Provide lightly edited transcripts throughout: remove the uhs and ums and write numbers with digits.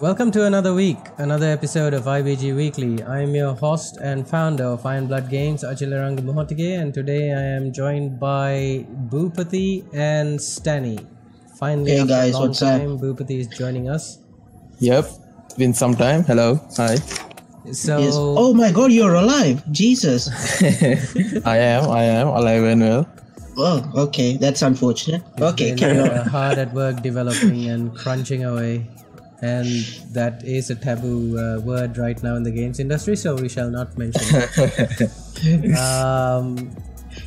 Welcome to another week, another episode of IBG Weekly. I am your host and founder of Iron Blood Games, Achila, and today I am joined by Bupathi and Stany. Finally, hey guys, after a long what's time, up? Bupathi is joining us. Yep, been some time. Hello, hi. So, Yes. Oh my god, you're alive! Jesus! I am alive and well. Oh, okay, that's unfortunate. Okay, carry on. hard at work developing and crunching away. And that is a taboo word right now in the games industry, so we shall not mention it.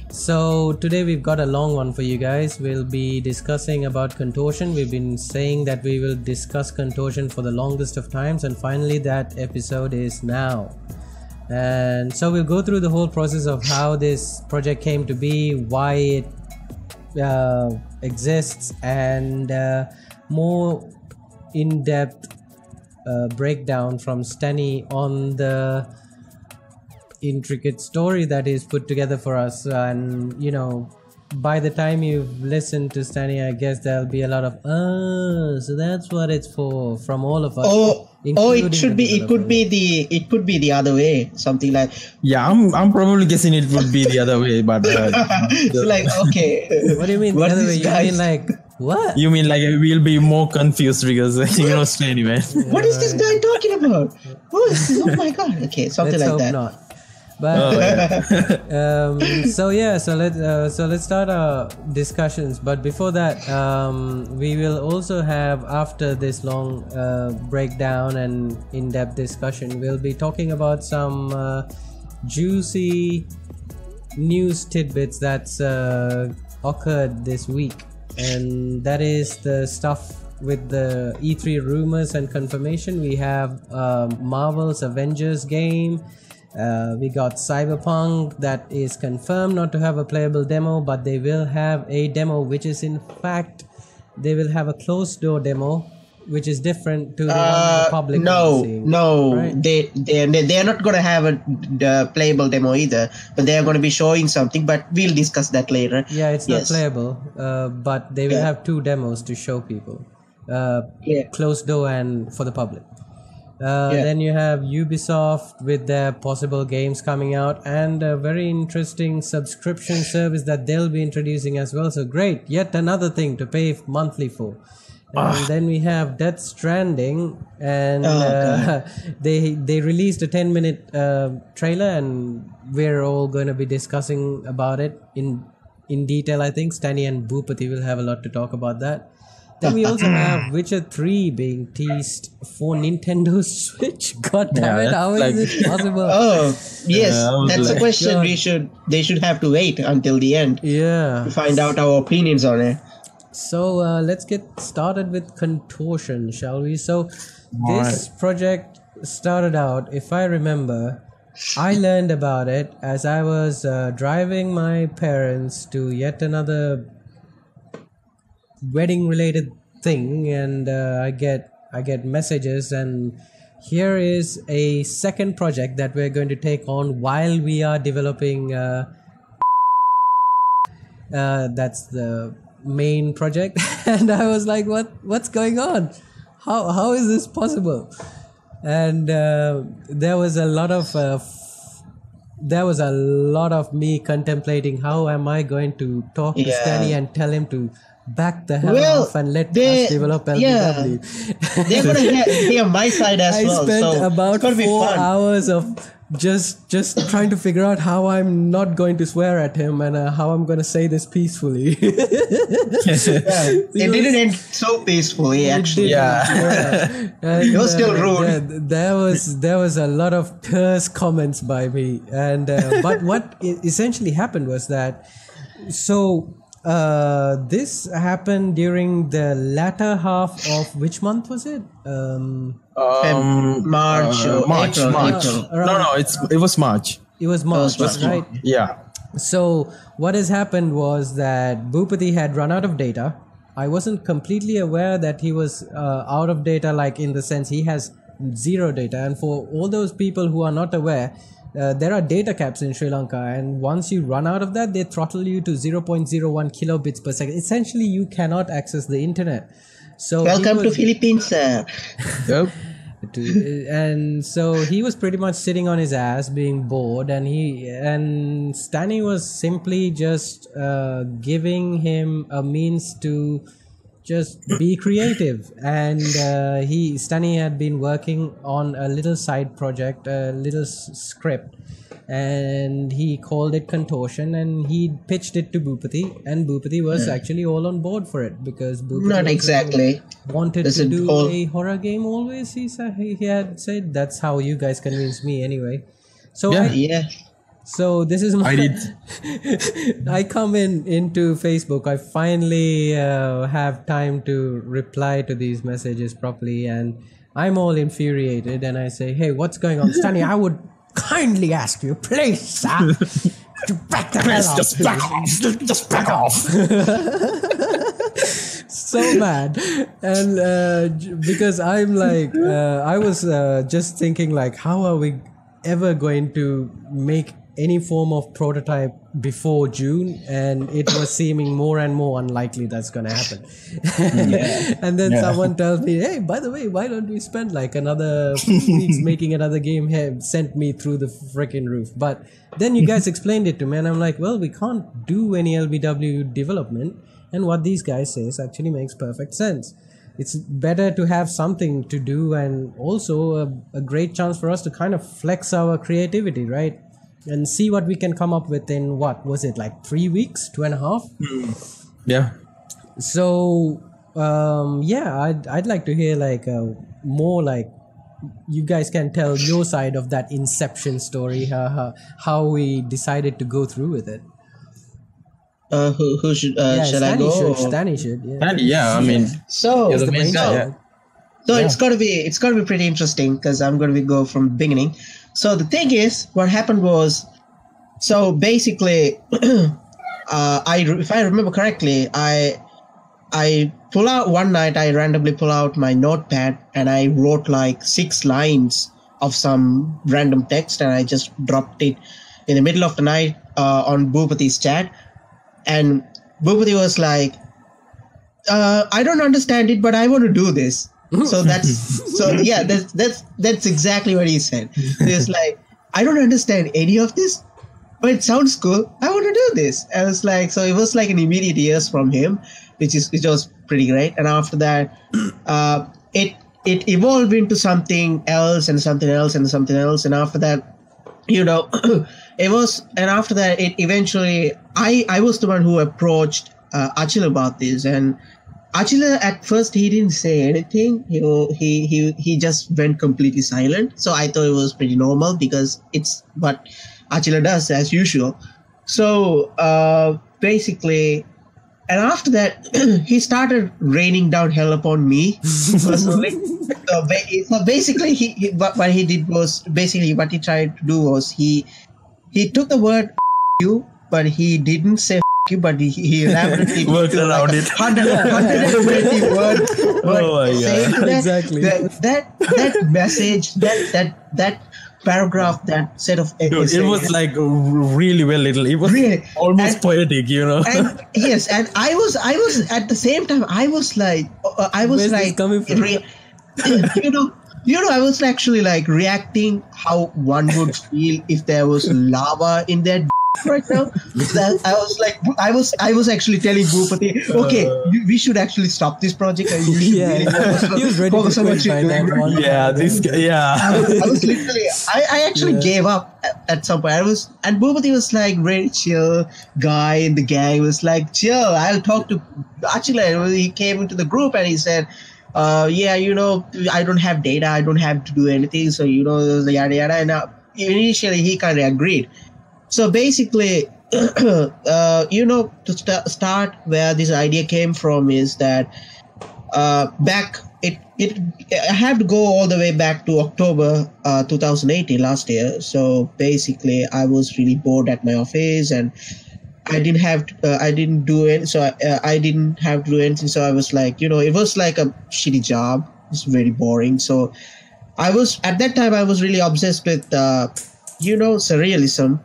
So today we've got a long one for you guys. We'll be discussing about Contortion. We've been saying that we will discuss Contortion for the longest of times, and finally that episode is now. And so we'll go through the whole process of how this project came to be, why it exists, and more in-depth breakdown from Stany on the intricate story that is put together for us. And you know, by the time you've listened to Stany, I guess there'll be a lot of so that's what it's for from all of us. It should be. It could be the other way. Something like. Yeah, I'm probably guessing it would be the other way, but it's like, okay. What do you mean the other way? You mean like what? You mean like we'll be more confused because you know Stany, man. What is this guy talking about? Oh my god. Okay, something Let's like hope that. not. But so let's start our discussions. But before that, we will also have, after this long breakdown and in-depth discussion, we'll be talking about some juicy news tidbits that's occurred this week, and that is the stuff with the E3 rumors and confirmation. We have Marvel's Avengers game. We got Cyberpunk that is confirmed not to have a playable demo, but they will have a demo, which is in fact they will have a closed door demo, which is different to the one the public is seeing. No, right? they're not gonna have a playable demo either, but they are gonna be showing something. But we'll discuss that later. Yeah, it's not playable, but they will have two demos to show people, closed door and for the public. Then you have Ubisoft with their possible games coming out, and a very interesting subscription service that they'll be introducing as well. So great, yet another thing to pay monthly for. And then we have Death Stranding, and they released a 10-minute trailer, and we're all going to be discussing about it in detail. I think Stany and Bupathi will have a lot to talk about that. Then we also have Witcher 3 being teased for Nintendo Switch. God damn it, how is it possible? Oh, yes, that's a question they should have to wait until the end to find out our opinions on it. So let's get started with Contortion, shall we? So this project started out, if I remember, I learned about it as I was driving my parents to yet another wedding related thing, and I get messages, and here is a second project that we're going to take on while we are developing that's the main project. And I was like, what's going on? How is this possible? And there was a lot of me contemplating, how am I going to talk to Stany and tell him to back the hell off and let us develop LBW. They're gonna hear my side as well. I spent about 4 hours of just trying to figure out how I'm not going to swear at him and how I'm going to say this peacefully. It didn't end so peacefully, actually. And, it was still rude. There was a lot of terse comments by me, and but what essentially happened was that this happened during the latter half of which month was it? March. April. No, it was March. It was March, right? Yeah. So what has happened was that Bupathi had run out of data. I wasn't completely aware that he was out of data, like in the sense he has zero data. And for all those people who are not aware, there are data caps in Sri Lanka, and once you run out of that, they throttle you to 0.01 kilobits per second. Essentially, you cannot access the internet. So welcome to Philippines, sir. Yep. And so he was pretty much sitting on his ass being bored, and Stany was simply just giving him a means to just be creative. And Stany had been working on a little side project, a little script, and he called it Contortion, and he pitched it to Bupathi, and Bupathi was actually all on board for it, because Bupathi not exactly wanted to do a horror game always. He had said, that's how you guys convinced me anyway. So so this is my I come into Facebook. I finally have time to reply to these messages properly, and I'm all infuriated, and I say, hey, what's going on? Stany, I would kindly ask you, please, sir, to back the hell off. Just back off. So mad. And because I'm like, I was just thinking like, how are we ever going to make any form of prototype before June? And it was seeming more and more unlikely that's going to happen. And then someone tells me, hey, by the way, why don't we spend like another few weeks making another game? Sent me through the freaking roof. But then you guys explained it to me, and I'm like, well, we can't do any LBW development, and what these guys say actually makes perfect sense. It's better to have something to do, and also a great chance for us to kind of flex our creativity, right? And see what we can come up with in, what was it, like 3 weeks, 2.5? Yeah. So I'd like to hear like more, like you guys can tell your side of that inception story, how we decided to go through with it. Who should should I go? Stany should. Yeah. I mean, so the main guy. So it's gotta be pretty interesting, because I'm gonna go from the beginning. So the thing is, what happened was, so basically, if I remember correctly, I pull out one night. I randomly pull out my notepad, and I wrote like 6 lines of some random text, and I just dropped it in the middle of the night on Bupathi's chat. And Bupathi was like, I don't understand it, but I want to do this. So that's exactly what he said. He was like, I don't understand any of this, but it sounds cool. I want to do this. I was like, so it was like an immediate yes from him, which was pretty great. And after that, it evolved into something else and something else and something else. And after that, after that, it eventually, I was the one who approached Achila about this, and Achila at first he didn't say anything. He just went completely silent. So I thought it was pretty normal, because it's what Achila does as usual. So basically, and after that, he started raining down hell upon me personally. So basically, what he tried to do was he took the word you, but he didn't say you, but he elaborated worked around it. 120 word saying that, exactly. that message, that paragraph, that set of essays. It was like really well little. It was really almost poetic, And yes, and I was at the same time. I was like, Where's this coming from? I was actually like reacting how one would feel if there was lava in their right now. I was actually telling Bupathi, okay, we should actually stop this project, and you should he was ready to quit by that one. I was literally, I actually gave up at some point. And Bupathi was like very chill guy in the gang. He was like, chill, I'll talk to Achila. He came into the group and he said, I don't have data, I don't have to do anything, so yada yada. And initially he kind of agreed. So basically, to start where this idea came from is that I have to go all the way back to October 2018, last year. So basically, I was really bored at my office, and I didn't have to do anything. So I was like, it was like a shitty job. It's very boring. So at that time I was really obsessed with surrealism,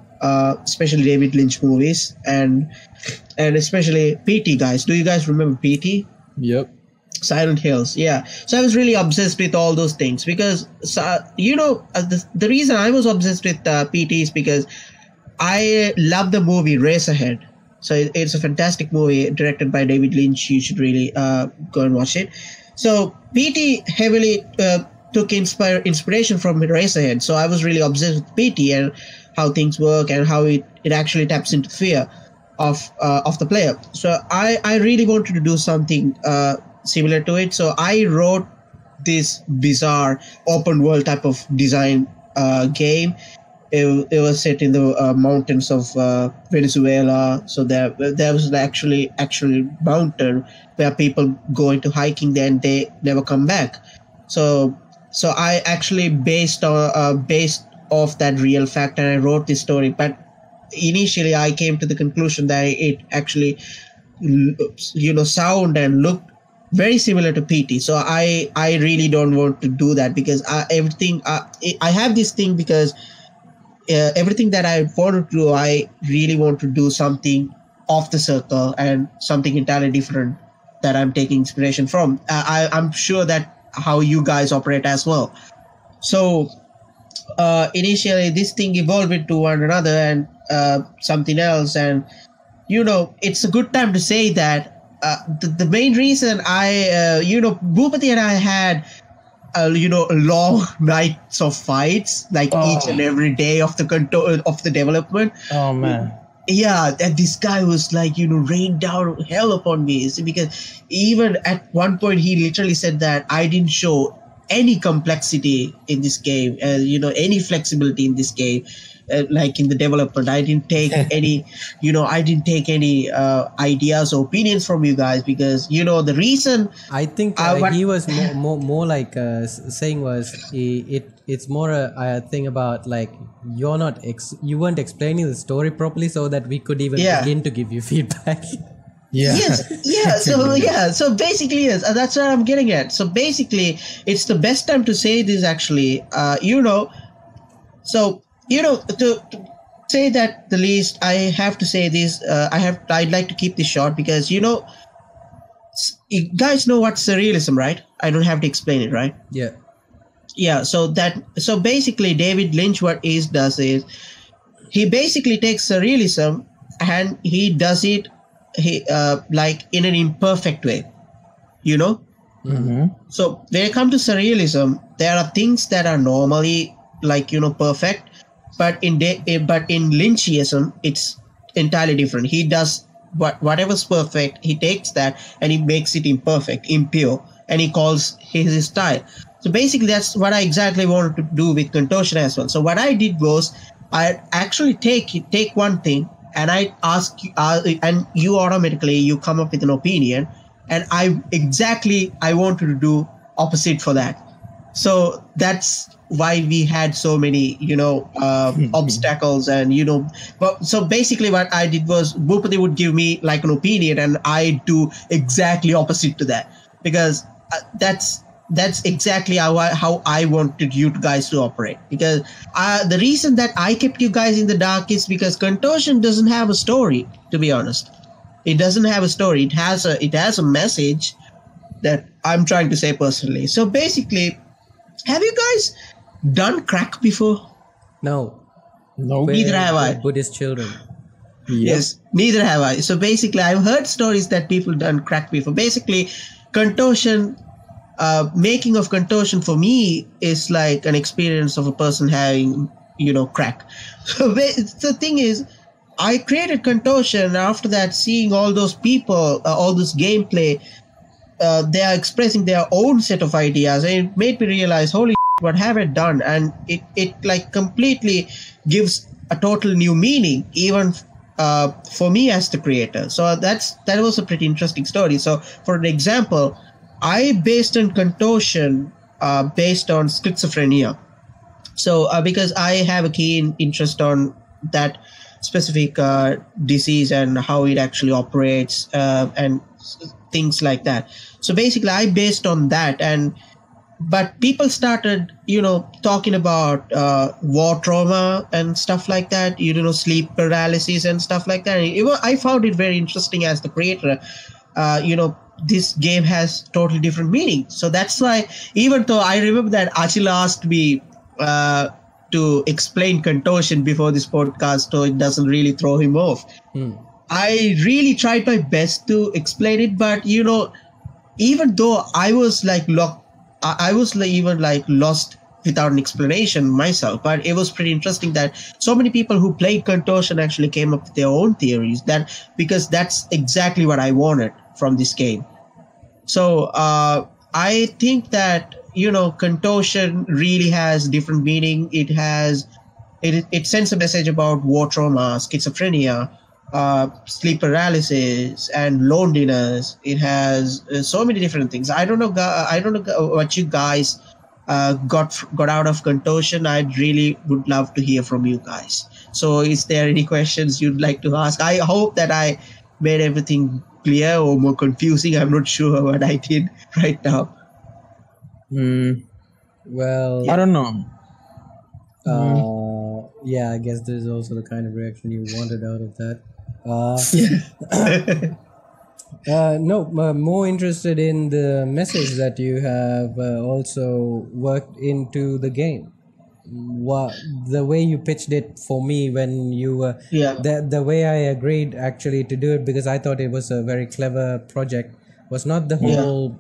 especially David Lynch movies, and especially PT, guys. Do you guys remember PT? Yep. Silent Hills, yeah. So I was really obsessed with all those things because, the reason I was obsessed with PT is because I love the movie Racerhead. So it's a fantastic movie directed by David Lynch. You should really go and watch it. So PT heavily took inspiration from Racerhead. So I was really obsessed with PT and how things work and how it actually taps into fear of the player. So I really wanted to do something similar to it. So I wrote this bizarre open world type of design game. It was set in the mountains of Venezuela. So there was actually mountain where people go into hiking there and they never come back. So I actually based off that real fact, and I wrote this story. But initially I came to the conclusion that it actually sound and looked very similar to PT. So I really don't want to do that because I have this thing because everything that I want to do, I really want to do something off the circle and something entirely different that I'm taking inspiration from. I'm sure that how you guys operate as well. So initially this thing evolved into one another and something else, and it's a good time to say that the main reason Bupathi and I had long nights of fights, like each and every day of the development. Oh man. Yeah, and this guy was like, rained down hell upon me. Because even at one point he literally said that I didn't show any complexity in this game, any flexibility in this game. Like in the development, I didn't take any, ideas or opinions from you guys because, the reason. I think he was more like saying was it's more a thing about like you weren't explaining the story properly so that we could even begin to give you feedback. Yeah. Yes. Yeah. So basically, yes, that's what I'm getting at. So basically, it's the best time to say this actually. To say that the least, I have to say this. I'd like to keep this short because you guys know what's surrealism, right? I don't have to explain it, right? Yeah. Yeah. So basically, David Lynch, what he does is he basically takes surrealism and he does it like in an imperfect way, Mm-hmm. So when it comes to surrealism, there are things that are normally like perfect. But in Lynchiism, it's entirely different. He does whatever's perfect, he takes that and he makes it imperfect, impure, and he calls his style. So basically, that's what I exactly wanted to do with Contortion as well. So what I did was I actually take one thing and I ask you, and you automatically you come up with an opinion, and I wanted to do opposite for that. So that's why we had so many, obstacles and, but so basically what I did was Bupathi would give me like an opinion and I do exactly opposite to that because that's exactly how I wanted you guys to operate. Because the reason that I kept you guys in the dark is because Contortion doesn't have a story, to be honest. It doesn't have a story. It has a message that I'm trying to say personally. So basically, have you guys done crack before? No. Neither have I. Buddhist children. Yes, neither have I. So basically, I've heard stories that people done crack before. Basically, Contortion, making of Contortion for me is like an experience of a person having, crack. So the thing is, I created Contortion, and after that, seeing all those people, all this gameplay, they are expressing their own set of ideas, and it made me realize, holy shit, what have I done? And it like completely gives a total new meaning, even for me as the creator. So that was a pretty interesting story. So for an example, I based on Contortion based on schizophrenia. So because I have a keen interest on that specific disease and how it actually operates and things like that. So basically, I based on that, and but people started, talking about war trauma and stuff like that, sleep paralysis and stuff like that. I found it very interesting as the creator. This game has totally different meaning. So that's why, even though I remember that Achila asked me to explain Contortion before this podcast, so it doesn't really throw him off. I really tried my best to explain it, but even though I was lost without an explanation myself, but it was pretty interesting that so many people who played Contortion actually came up with their own theories, because that's exactly what I wanted from this game. So I think that Contortion really has different meaning. It sends a message about war trauma, schizophrenia, sleep paralysis, and loneliness. It has so many different things. I don't know what you guys got out of Contortion. I really would love to hear from you guys. So is there any questions you'd like to ask? I hope that I made everything clear or more confusing. I'm not sure what I did right now. Well, I don't know. Yeah, I guess there's also the kind of reaction you wanted out of that. More interested in the message that you have also worked into the game. The way you pitched it for me when you were the way I agreed actually to do it, because I thought it was a very clever project, was not the whole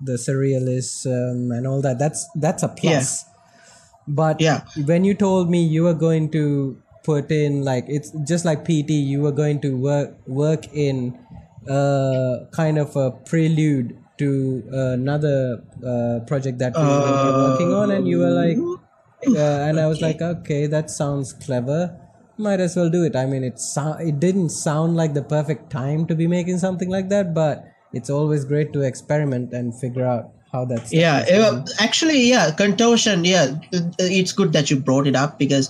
the surrealism and all that. That's a plus. But when you told me you were going to put in, like, it's just like PT, you were going to work in kind of a prelude to another project that we were working on, and you were like, and I was like, okay, that sounds clever, might as well do it. I mean, it didn't sound like the perfect time to be making something like that, but it's always great to experiment and figure out how that's Contortion, it's good that you brought it up, because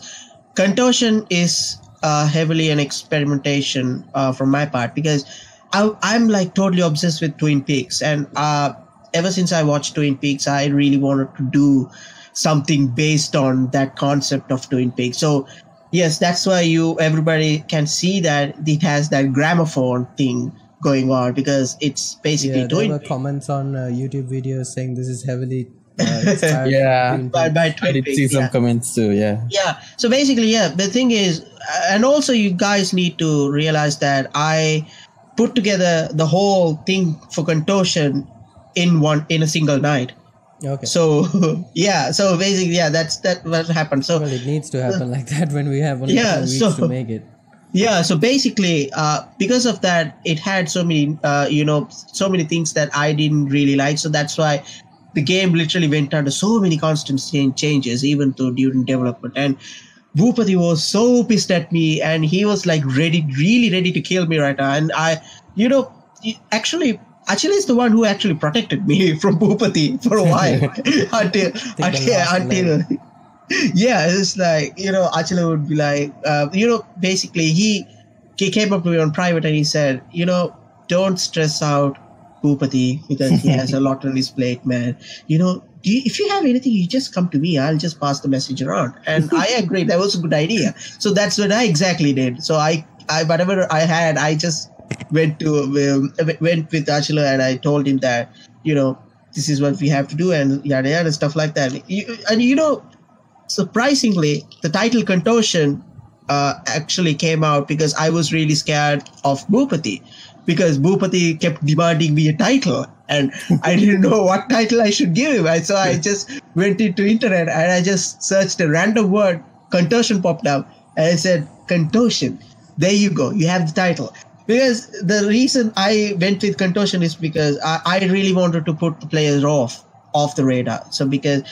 Contortion is heavily an experimentation from my part, because I'm like totally obsessed with Twin Peaks, and ever since I watched Twin Peaks, I really wanted to do something based on that concept of Twin Peaks. So yes, that's why everybody can see that it has that gramophone thing going on, because it's basically there were comments on YouTube videos saying this is heavily inspired by I did see some comments too. So basically, the thing is, and also you guys need to realize that I put together the whole thing for Contortion in a single night. Okay. So so basically, that's what happened. So it needs to happen like that when we have only 2 weeks to make it. Yeah, so basically, because of that, it had so many things that I didn't really like. So that's why the game literally went under so many constant changes, even though during development. And Bupathi was so pissed at me, and he was like really ready to kill me right now. And actually is the one who actually protected me from Bupathi for a while until it's like, Achila would be like, basically he came up to me on private and he said, don't stress out Bupathi, because he has a lot on his plate, man. If you have anything, you just come to me. I'll just pass the message around. And I agreed. That was a good idea. So that's what I exactly did. So I whatever I had, I just went with Achila, and I told him that, this is what we have to do, and yada yada, stuff like that. Surprisingly, the title Contortion actually came out because I was really scared of Bupathi, because Bupathi kept demanding me a title, and I didn't know what title I should give him. So I just went into internet and I just searched a random word. Contortion popped up, and I said, Contortion. There you go. You have the title. Because the reason I went with Contortion is because I really wanted to put the players off the radar. So because,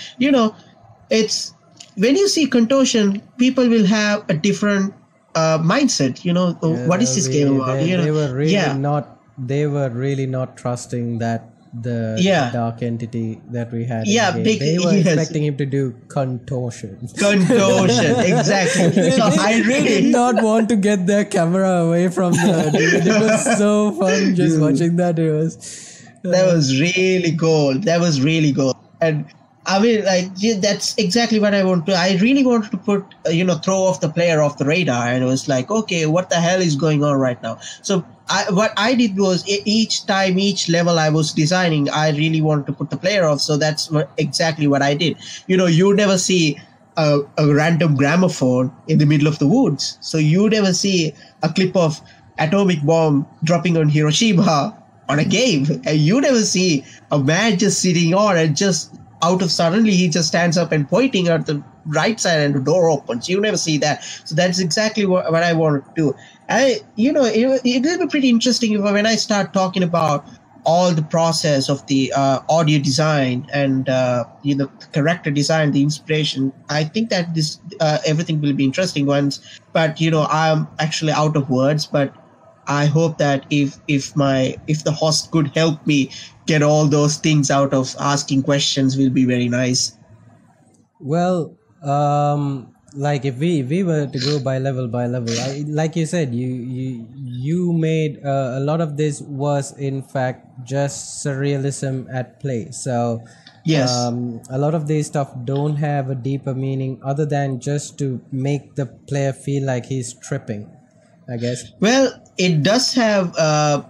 it's, when you see Contortion, people will have a different mindset. What is this game about? They were really not trusting that the dark entity that we had. They were expecting him to do Contortion. Exactly. So I really did not want to get their camera away from the dude. It was so fun just watching that. It was That was really gold. That was really gold. And I mean, like, that's exactly what I want to. I really wanted to put, throw off the player off the radar. And it was like, okay, what the hell is going on right now? So what I did was each level I was designing, I really wanted to put the player off. So that's exactly what I did. You never see a random gramophone in the middle of the woods. So you never see a clip of atomic bomb dropping on Hiroshima on a game. And you never see a man just sitting on and just suddenly he just stands up and pointing at the right side and the door opens. You never see that. So that's exactly what I wanted to do. It will be pretty interesting when I start talking about all the process of the audio design and the character design, the inspiration. I think that this everything will be interesting ones. But I'm actually out of words. But I hope that if the host could help me get all those things out of asking questions, will be very nice. Well, like if we were to go by level, like you said, you made a lot of this was in fact just surrealism at play. So yes, a lot of these stuff don't have a deeper meaning other than just to make the player feel like he's tripping, I guess. Well, it does have a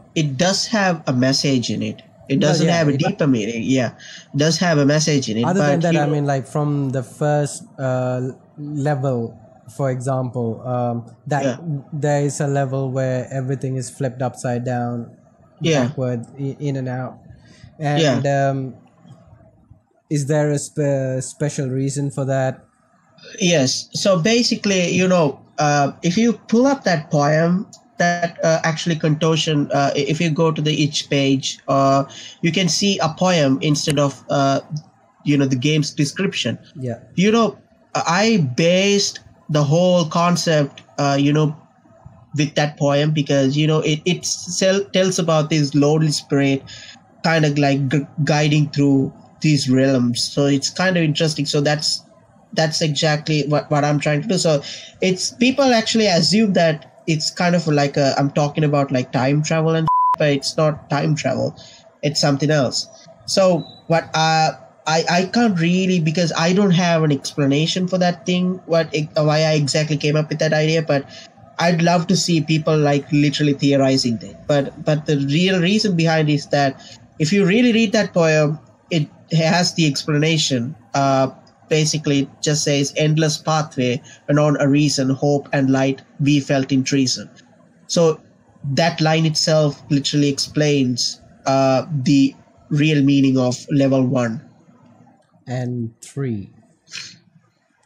message in it. It doesn't have a deeper meaning. Yeah, it does have a message in it. Other than that, I mean, like from the first level, for example, there is a level where everything is flipped upside down, backward, in and out. And is there a special reason for that? Yes. So basically, if you pull up that poem, that actually Contortion, if you go to the each page, you can see a poem instead of the game's description. Yeah. I based the whole concept with that poem because it tells about this lonely spirit kind of like guiding through these realms. So it's kind of interesting. So that's exactly what I'm trying to do. So it's people actually assume that it's kind of like I'm talking about like time travel and but it's not time travel. It's something else. So what I can't really, because I don't have an explanation for that thing, why I exactly came up with that idea, but I'd love to see people like literally theorizing that. But the real reason behind it is that if you really read that poem, it has the explanation. Basically it just says endless pathway and on a reason, hope and light we felt in treason. So that line itself literally explains the real meaning of level 1 and 3.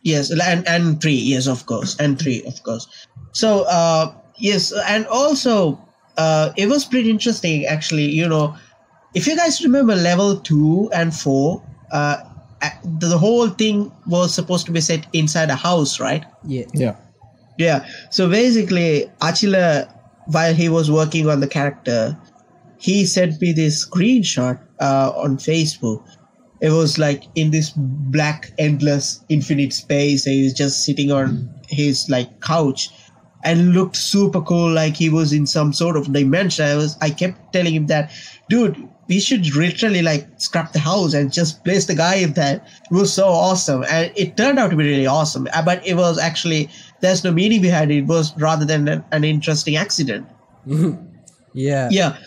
Yes, and 3, yes, of course, and 3, of course. So yes, and also it was pretty interesting actually. If you guys remember level 2 and 4, the whole thing was supposed to be set inside a house, right? Yeah. So basically Achila, while he was working on the character, he sent me this screenshot on Facebook. It was like in this black endless infinite space. He was just sitting on his like couch and looked super cool, like he was in some sort of dimension. I kept telling him that, dude, we should literally like scrap the house and just place the guy in that. It was so awesome. And it turned out to be really awesome. But it was actually, there's no meaning behind it. It was rather than an interesting accident. Yeah.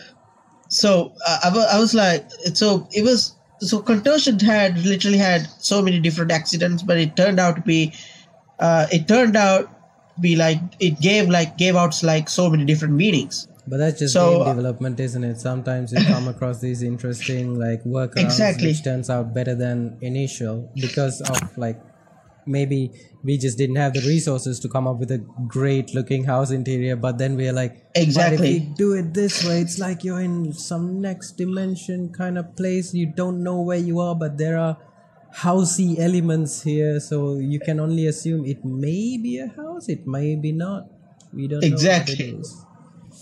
So I was like, so Contortion literally had so many different accidents, but it turned out to be like, it gave out like so many different meanings. But that's just game development, isn't it? Sometimes you come across these interesting like workarounds which turns out better than initial because of like maybe we just didn't have the resources to come up with a great looking house interior, but then we're like, exactly, but if you do it this way, it's like you're in some next dimension kind of place. You don't know where you are, but there are housey elements here, so you can only assume it may be a house, it may be not. We don't know what it is.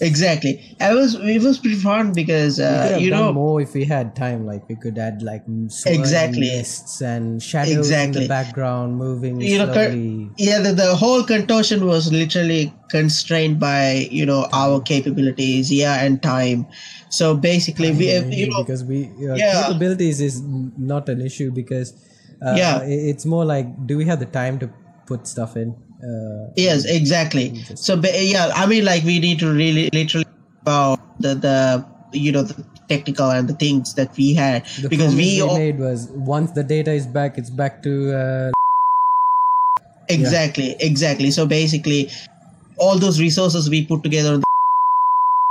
Exactly. It was pretty fun because we could have you done know more if we had time. Like we could add like Exactly. mists and shadows in Exactly. the background moving you know slowly. the whole contortion was literally constrained by our capabilities, and time. So basically Because we Yeah. capabilities is not an issue because it's more like, do we have the time to put stuff in? Yes, exactly. So I mean, like, we need to really literally about the technical and the things that we had, The because promise we made was once the data is back, it's back to exactly. So basically, all those resources we put together,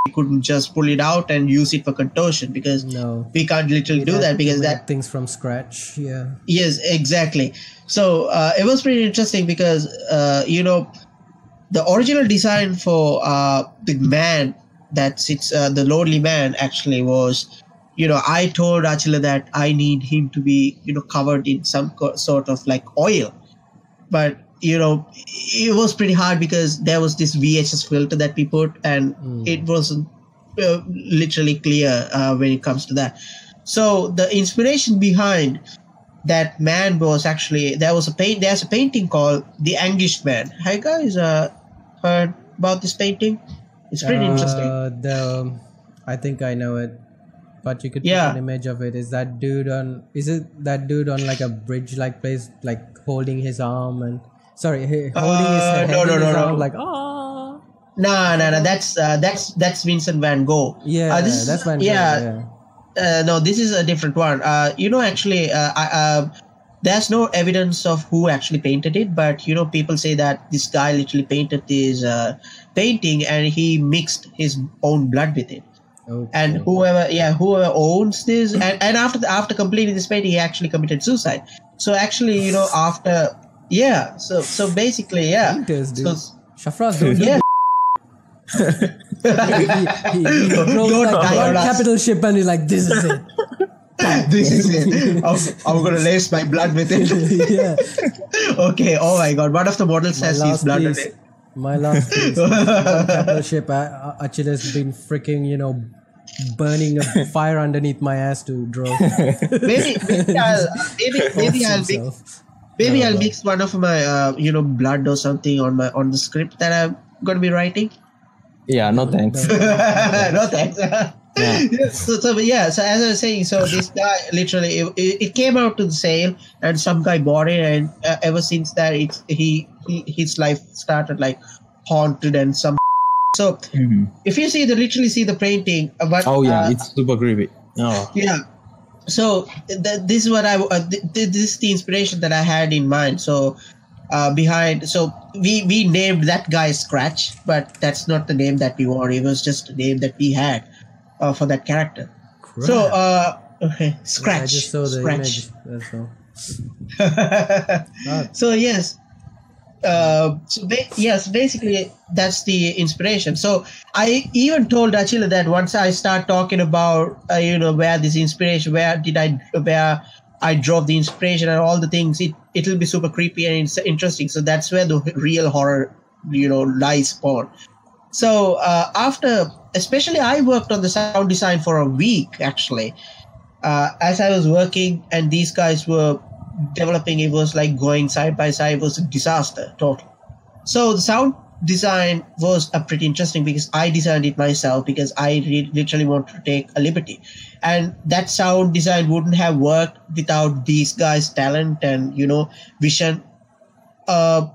we couldn't just pull it out and use it for contortion, because no. we can't literally do that, because that things from scratch. Yeah. Yes, exactly. So it was pretty interesting because the original design for the man that sits, the lonely man, actually was, I told Achila that I need him to be covered in some sort of like oil, but it was pretty hard because there was this VHS filter that we put, and it wasn't literally clear when it comes to that. So the inspiration behind that man was actually, there's a painting called The Anguished Man. Have you guys heard about this painting? It's pretty interesting. I think I know it, but you could put an image of it. Is it that dude on like a bridge like place, like holding his arm and holding his head in his arm, like No. That's Vincent Van Gogh. Yeah, that's Van Gogh. Yeah. No, this is a different one. Actually, there's no evidence of who actually painted it, but people say that this guy literally painted this painting and he mixed his own blood with it. Okay. And whoever owns this, and after completing this painting, he actually committed suicide. So actually, so basically, Painters, dude. Shafraz, don't do he wrote like one capital ship and he's like, this is it. This is it. I'm gonna lace my blood with it. Yeah. Okay. Oh my God. One of the models has his blood in it. My last piece. One capital ship. Achila's been freaking, burning a fire underneath my ass to draw. Maybe I'll mix one of my blood or something on the script that I'm gonna be writing. Yeah, no thanks. No thanks. Yeah. So as I was saying, so this guy literally it came out to the sale and some guy bought it, and ever since that his life started like haunted and some. So if you literally see the painting, but it's super creepy. Oh. Yeah. So this is what this is the inspiration that I had in mind. So we named that guy Scratch, but that's not the name that we wanted. It was just the name that we had for that character. Crap. So Scratch. Yeah, I just saw the image. That's all. So yes. Basically that's the inspiration. So I even told Achila that once I start talking about where this inspiration, where I drove the inspiration and all the things, it'll be super creepy and interesting. So that's where the real horror lies spawn. So especially I worked on the sound design for a week actually, as I was working and these guys were developing. It was like going side by side. It was a disaster total. So the sound design was pretty interesting because I designed it myself, because I literally wanted to take a liberty, and that sound design wouldn't have worked without these guys' talent and vision of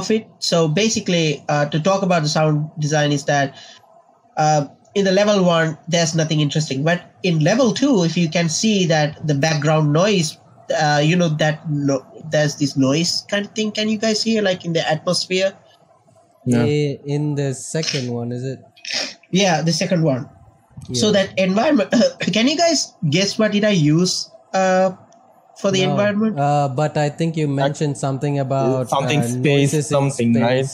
it. So basically, to talk about the sound design is that in the level 1 there's nothing interesting, but in level 2, if you can see that the background noise, there's this noise kind of thing. Can you guys hear like in the atmosphere? No. In the second one, is it? Yeah, the second one. Yeah. So that environment. Can you guys guess what did I use for the environment? But I think you mentioned something about space, something, right?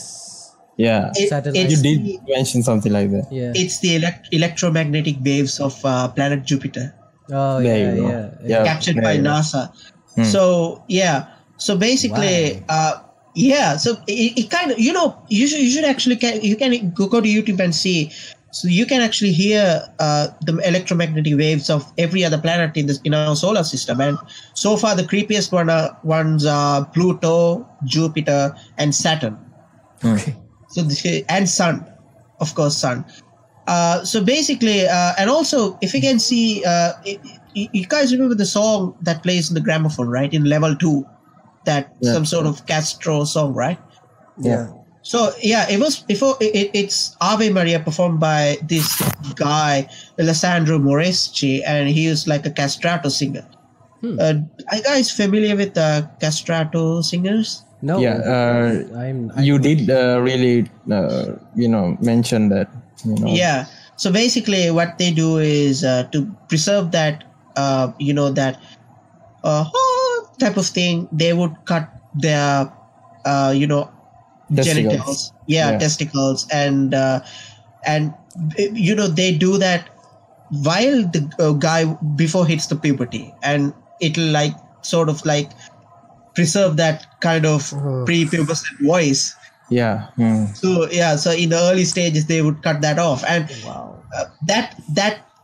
Yeah, you did mention something like that. Yeah, it's the electromagnetic waves of planet Jupiter. Oh yeah. Captured by NASA. So basically, Yeah, so it kind of, you should actually you can go to YouTube and see. So you can actually hear the electromagnetic waves of every other planet in our solar system. And so far, the creepiest ones are Pluto, Jupiter, and Saturn. Okay. So and Sun, of course, Sun. So basically, and also, if you can see, you guys remember the song that plays in the gramophone, right? In level 2. That some sort of Castro song, right? Yeah. So it was before it's Ave Maria performed by this guy Alessandro Moreschi, and he was like a castrato singer. Are you guys familiar with castrato singers? No. Yeah. You did really mention that. Yeah. So basically, what they do is to preserve that type of thing, they would cut their genitals, testicles, and they do that while the guy before hits the puberty, and it'll like sort of like preserve that kind of prepubescent voice. So in the early stages they would cut that off, and that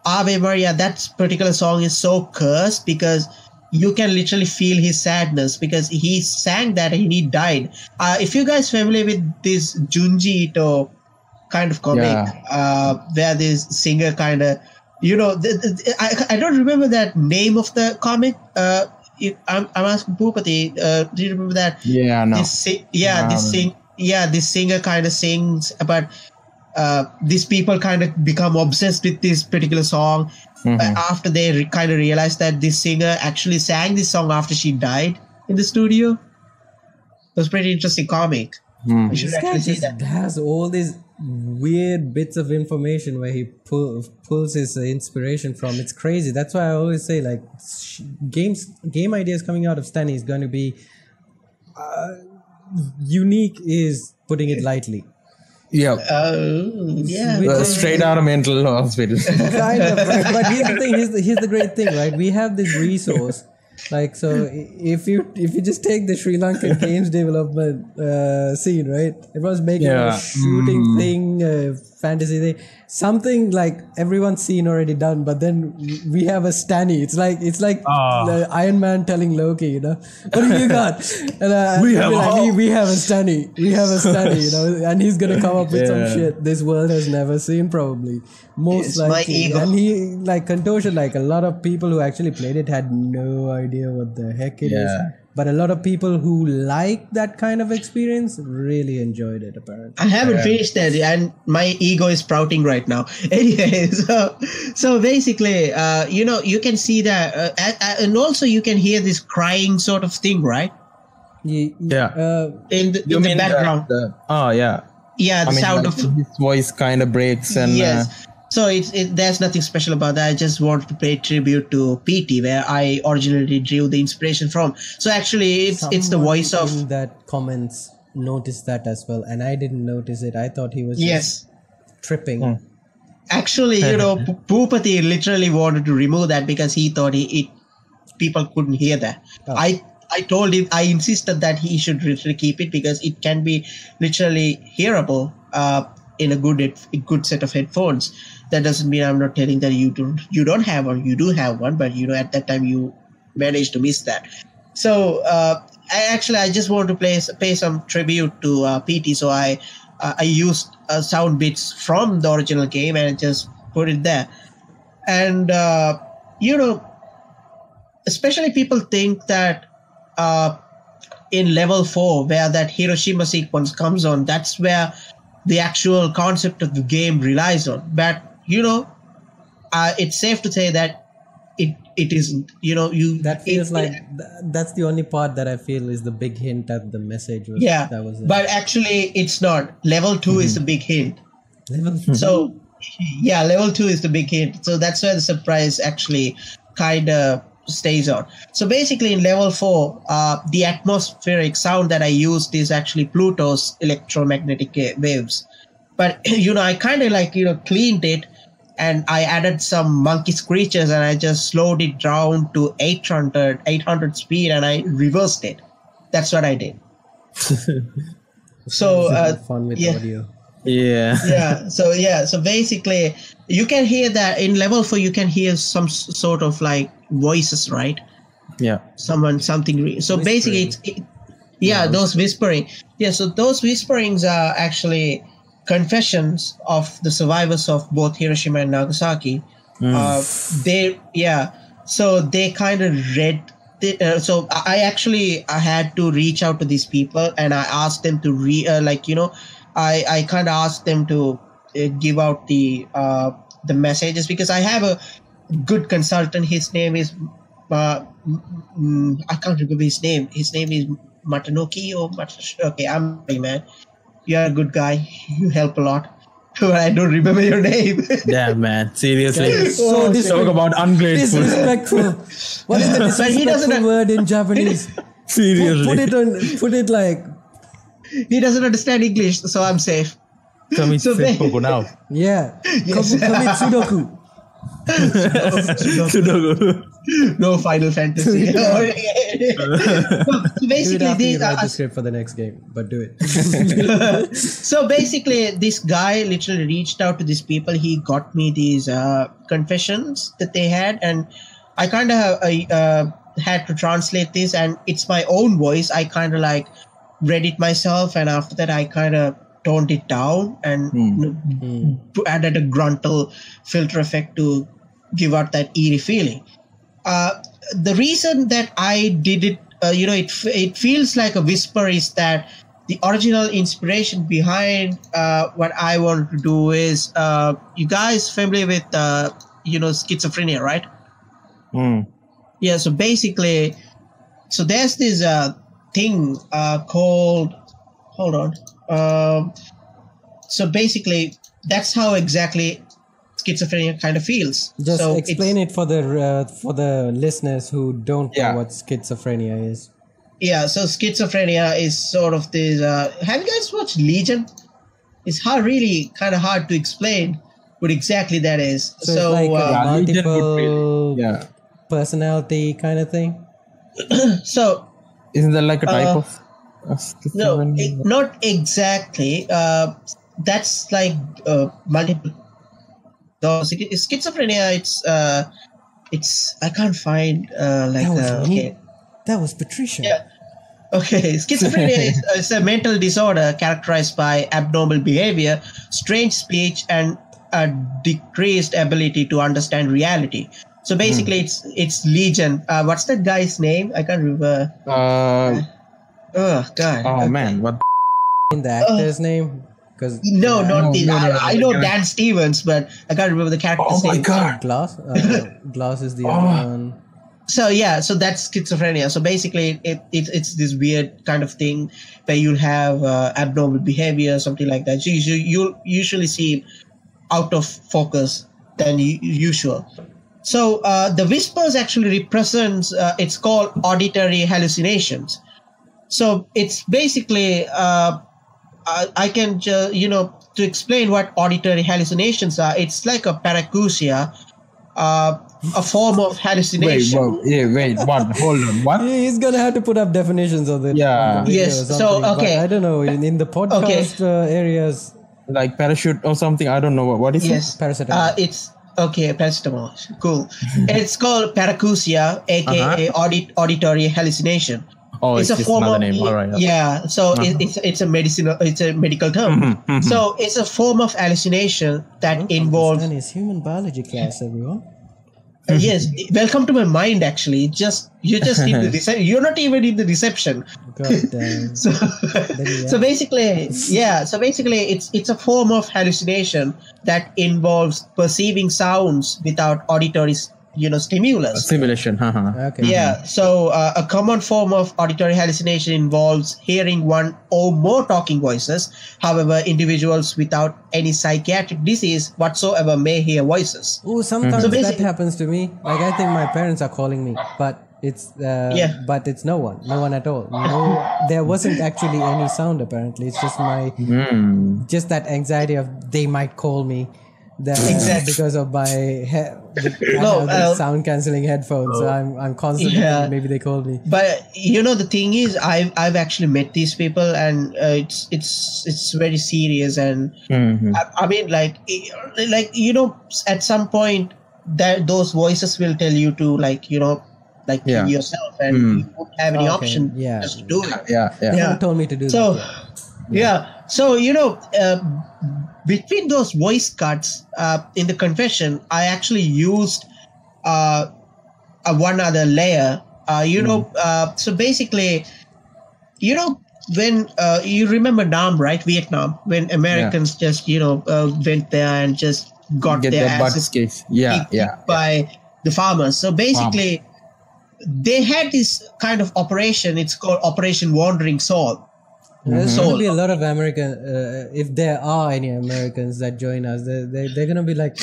Ave Maria, that particular song is so cursed because you can literally feel his sadness because he sang that and he died. If you guys familiar with this Junji Ito kind of comic, where this singer kind of, I don't remember that name of the comic. I'm asking Bupathi, do you remember that? Yeah, no. This singer kind of sings about these people kind of become obsessed with this particular song. After they kind of realized that this singer actually sang this song after she died in the studio. It was a pretty interesting comic. You should actually see that. Has all these weird bits of information where he pulls his inspiration from. It's crazy. That's why I always say, like, game ideas coming out of Stany is going to be unique, is putting it lightly. Yeah. Straight out of mental hospital. Kind of, right? But here's the thing. Here's the great thing, right? We have this resource. Like, so if you just take the Sri Lankan games development scene, right? Everyone's making a shooting thing, fantasy thing, something like everyone's seen already done. But then we have a Stany. It's like Iron Man telling Loki, what do you got? And we have a Stany. We have a Stany, and he's gonna come up with some shit this world has never seen, probably. Most likely. And he, like Contortion, like a lot of people who actually played it had no idea what the heck it is. But a lot of people who like that kind of experience really enjoyed it, apparently. I haven't finished that, and my ego is sprouting right now. Anyway, so basically, you can see that, and also you can hear this crying sort of thing, right? In the background. The sound of his voice kind of breaks, and So there's nothing special about that. I just wanted to pay tribute to PT, where I originally drew the inspiration from. So actually, it's the voice of that comments noticed that as well, and I didn't notice it. I thought he was just tripping. Actually, Bupathi literally wanted to remove that because he thought people couldn't hear that. I told him, I insisted that he should literally keep it because it can be literally hearable in a good set of headphones. That doesn't mean I'm not telling that you don't have one. You do have one, but at that time you managed to miss that. So I just want to pay some tribute to PT. So I used sound bits from the original game and just put it there. And especially people think that in level 4, where that Hiroshima sequence comes on, that's where the actual concept of the game relies on. But it's safe to say that it isn't. That feels like that's the only part that I feel is the big hint at the message. But actually it's not. Level 2 is the big hint. Level 2. So level 2 is the big hint. So that's where the surprise actually kind of stays on. So basically in level 4, the atmospheric sound that I used is actually Pluto's electromagnetic waves. But I kind of cleaned it, and I added some monkey screeches, and I just slowed it down to 800 speed, and I reversed it. That's what I did. So fun with audio. So basically you can hear that in level 4 you can hear some sort of like voices, right? Something so basically those whispering. So those whisperings are actually confessions of the survivors of both Hiroshima and Nagasaki. So they kind of read so I had to reach out to these people and I asked them to I kind of asked them to give out the messages, because I have a good consultant. His name is I can't remember his name. His name is Matanoki or okay, I'm sorry, man. You're a good guy. You help a lot. But I don't remember your name. Damn, man. Seriously. Talk about ungrateful. Disrespectful. What is the disrespectful word in Japanese? Seriously. Put it like... He doesn't understand English, so I'm safe. Commit seppuku now. Yeah. Yes. Commit Sudoku. Sudoku. No Final Fantasy. So basically, these write the script for the next game, but do it. So basically, this guy literally reached out to these people. He got me these confessions that they had, and I kind of had to translate this, and it's my own voice. I kind of like read it myself, and after that, I kind of toned it down and added a gruntle filter effect to give out that eerie feeling. The reason that I did it, it feels like a whisper, is that the original inspiration behind what I want to do is, you guys familiar with schizophrenia, right? Yeah. So basically, there's this thing called. Hold on. So basically, that's how exactly schizophrenia kind of feels. Just explain it for the listeners who don't know what schizophrenia is. Yeah, so schizophrenia is sort of this. Have you guys watched Legion? It's really kind of hard to explain what exactly that is. So it's like a multiple personality kind of thing. So isn't that like a type of? No, not exactly. That's like multiple. So schizophrenia, it's I can't find that was Patricia. Yeah. Okay. Schizophrenia is a mental disorder characterized by abnormal behavior, strange speech, and a decreased ability to understand reality. So basically, it's Legion. What's that guy's name? I can't remember. Oh God! Oh man! What in the actor's name? Because I know Dan Stevens, but I can't remember the character's name. Oh my God! Glass. Glass is the other one. So that's schizophrenia. So basically, it's this weird kind of thing where you'll have abnormal behavior, something like that. So you'll usually seem out of focus than usual. So the whispers actually represents. It's called auditory hallucinations. So it's basically, I can, to explain what auditory hallucinations are, it's like a paracusia, a form of hallucination. Wait, what? Hold on, what? He's going to have to put up definitions of it. Yeah. Yes, so, okay. I don't know, in the podcast areas. Like parachute or something, I don't know. What is it? Paracetamol. It's, okay, paracetamol. Cool. It's called paracusia, aka auditory hallucination. Oh, it's a form of name. All right. Yeah, so it's a medical term. So it's a form of hallucination that involves. It's human biology class, everyone. Yes, welcome to my mind. Actually, you just need the you're not even in the reception. God damn. So basically, it's a form of hallucination that involves perceiving sounds without auditory stimulus. Simulation. Okay. Yeah. So a common form of auditory hallucination involves hearing one or more talking voices. However, individuals without any psychiatric disease whatsoever may hear voices. Oh, sometimes that happens to me. Like I think my parents are calling me, but it's but it's no one at all. No, there wasn't actually any sound apparently. It's just just that anxiety of they might call me. That because of my sound cancelling headphones, so I'm constantly maybe they called me. But the thing is, I've actually met these people, and it's very serious, and I mean, like at some point that those voices will tell you to kill yourself, and you won't have any option just to do it. They told me to do that. So between those voice cuts in the confession, I actually used one other layer. So basically, when you remember Nam, right? Vietnam, when Americans just went there and just got their asses kicked by the farmers. So basically, they had this kind of operation. It's called Operation Wandering Soul. There's going to be a lot of American, if there are any Americans that join us, they're going to be like,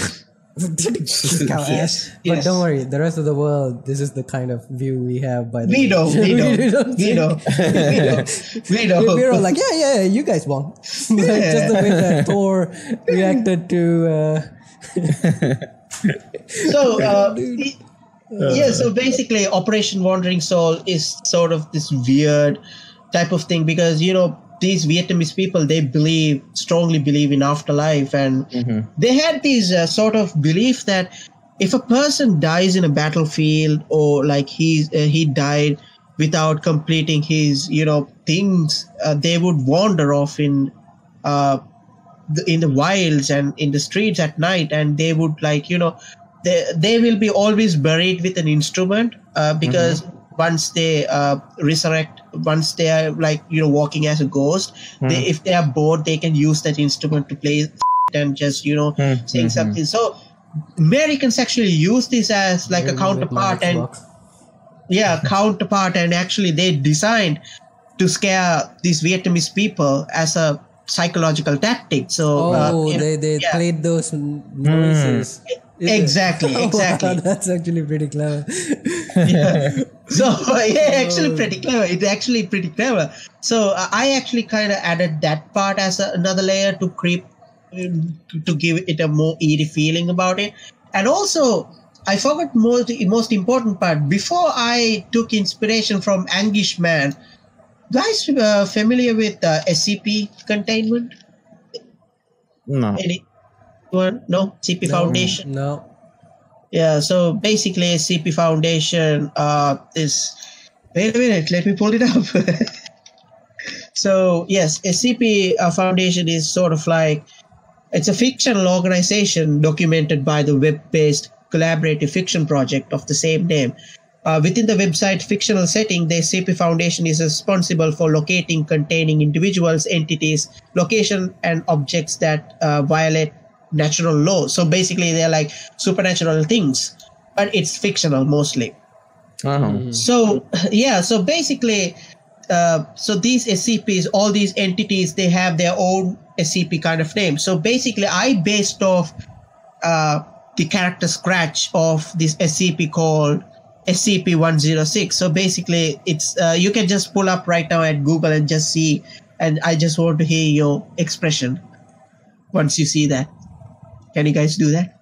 yes. But don't worry, the rest of the world, this is the kind of view we have. By the we know. We're all like, yeah, you guys won. Just the way that Thor reacted to. So basically, Operation Wandering Soul is sort of this weird type of thing, because these Vietnamese people, they strongly believe in afterlife, and they had this sort of belief that if a person dies in a battlefield, or he died without completing his things, they would wander off in the wilds and in the streets at night, and they would they will be always buried with an instrument, because once they resurrect, once they are walking as a ghost, if they are bored, they can use that instrument to play and just saying something. So Americans actually use this as a counterpart, and and actually they designed to scare these Vietnamese people as a psychological tactic. So they played those noises. Exactly. Wow, that's actually pretty clever. So actually pretty clever. It's actually pretty clever. So I actually kind of added that part as another layer to to give it a more eerie feeling about it. And also, I forgot the most important part. Before I took inspiration from Angish Man, guys familiar with SCP containment? No. No? CP Foundation? No. Yeah, so basically CP Foundation is... Wait a minute, let me pull it up. So, yes, SCP Foundation is sort of it's a fictional organization documented by the web-based collaborative fiction project of the same name. Within the website fictional setting, the SCP Foundation is responsible for locating, containing individuals, entities, location, and objects that violate natural law. So basically they're supernatural things, but it's fictional mostly. So basically so these SCPs, all these entities, they have their own SCP kind of name. So basically I based off the character scratch of this SCP called SCP-106. So basically it's you can just pull up right now at Google and just see, and I just want to hear your expression once you see that. Can you guys do that?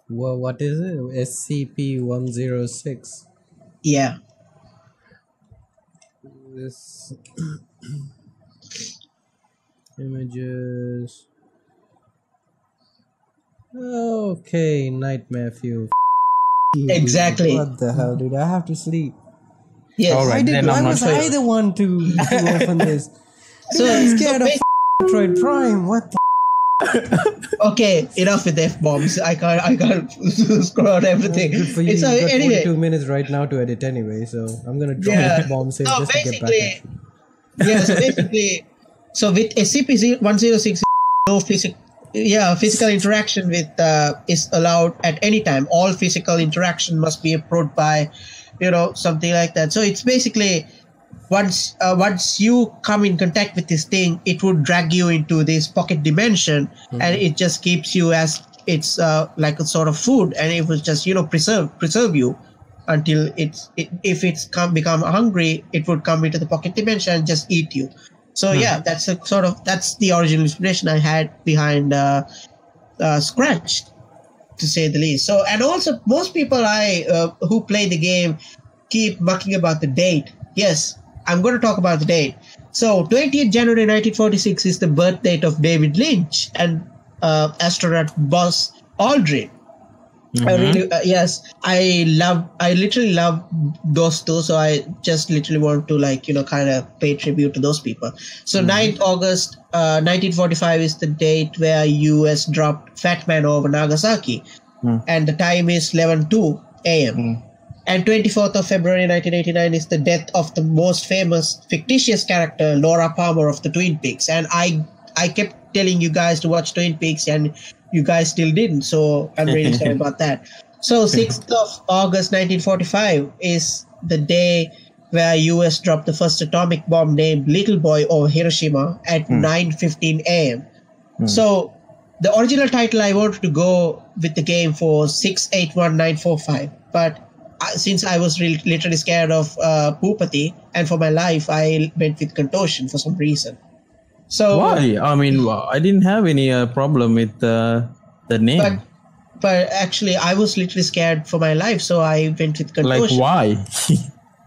Well, what is it? SCP-106. Yeah. This images. Okay, nightmare fuel. Exactly. What the hell, dude? I have to sleep. Yes. All right, why was I the one to open this? So I'm scared of Metroid Prime. What the Okay, enough with F-bombs. I can't scroll out everything. Good for you. It's You've got anyway. 42 minutes right now to edit anyway, so I'm gonna drop F-bombs in just to get back at you. So with SCP-106, no physical interaction with is allowed at any time. All physical interaction must be approved by, something like that. So it's basically once you come in contact with this thing, it would drag you into this pocket dimension, and it just keeps you as it's like a sort of food, and it will just preserve you until if it's become hungry, it would come into the pocket dimension and just eat you. So yeah, that's the original inspiration I had behind Scratch, to say the least. So, and also most people who play the game keep mucking about the date. Yes, I'm going to talk about the date. So 20th January 1946 is the birth date of David Lynch and astronaut Buzz Aldrin. I really, I literally love those two. So I just literally want to kind of pay tribute to those people. So 9th August 1945 is the date where US dropped Fat Man over Nagasaki. And the time is 11:02 a.m. And 24th of February 1989 is the death of the most famous fictitious character, Laura Palmer of the Twin Peaks. And I kept telling you guys to watch Twin Peaks and you guys still didn't. So I'm really sorry about that. So 6th of August 1945 is the day where US dropped the first atomic bomb named Little Boy over Hiroshima at 9:15 a.m. So the original title I wanted to go with the game for 681945, but since I was literally scared of Bupathi, and for my life, I went with Contortion for some reason. So why? I mean, I didn't have any problem with the name. But actually, I was literally scared for my life, so I went with Contortion. Like why?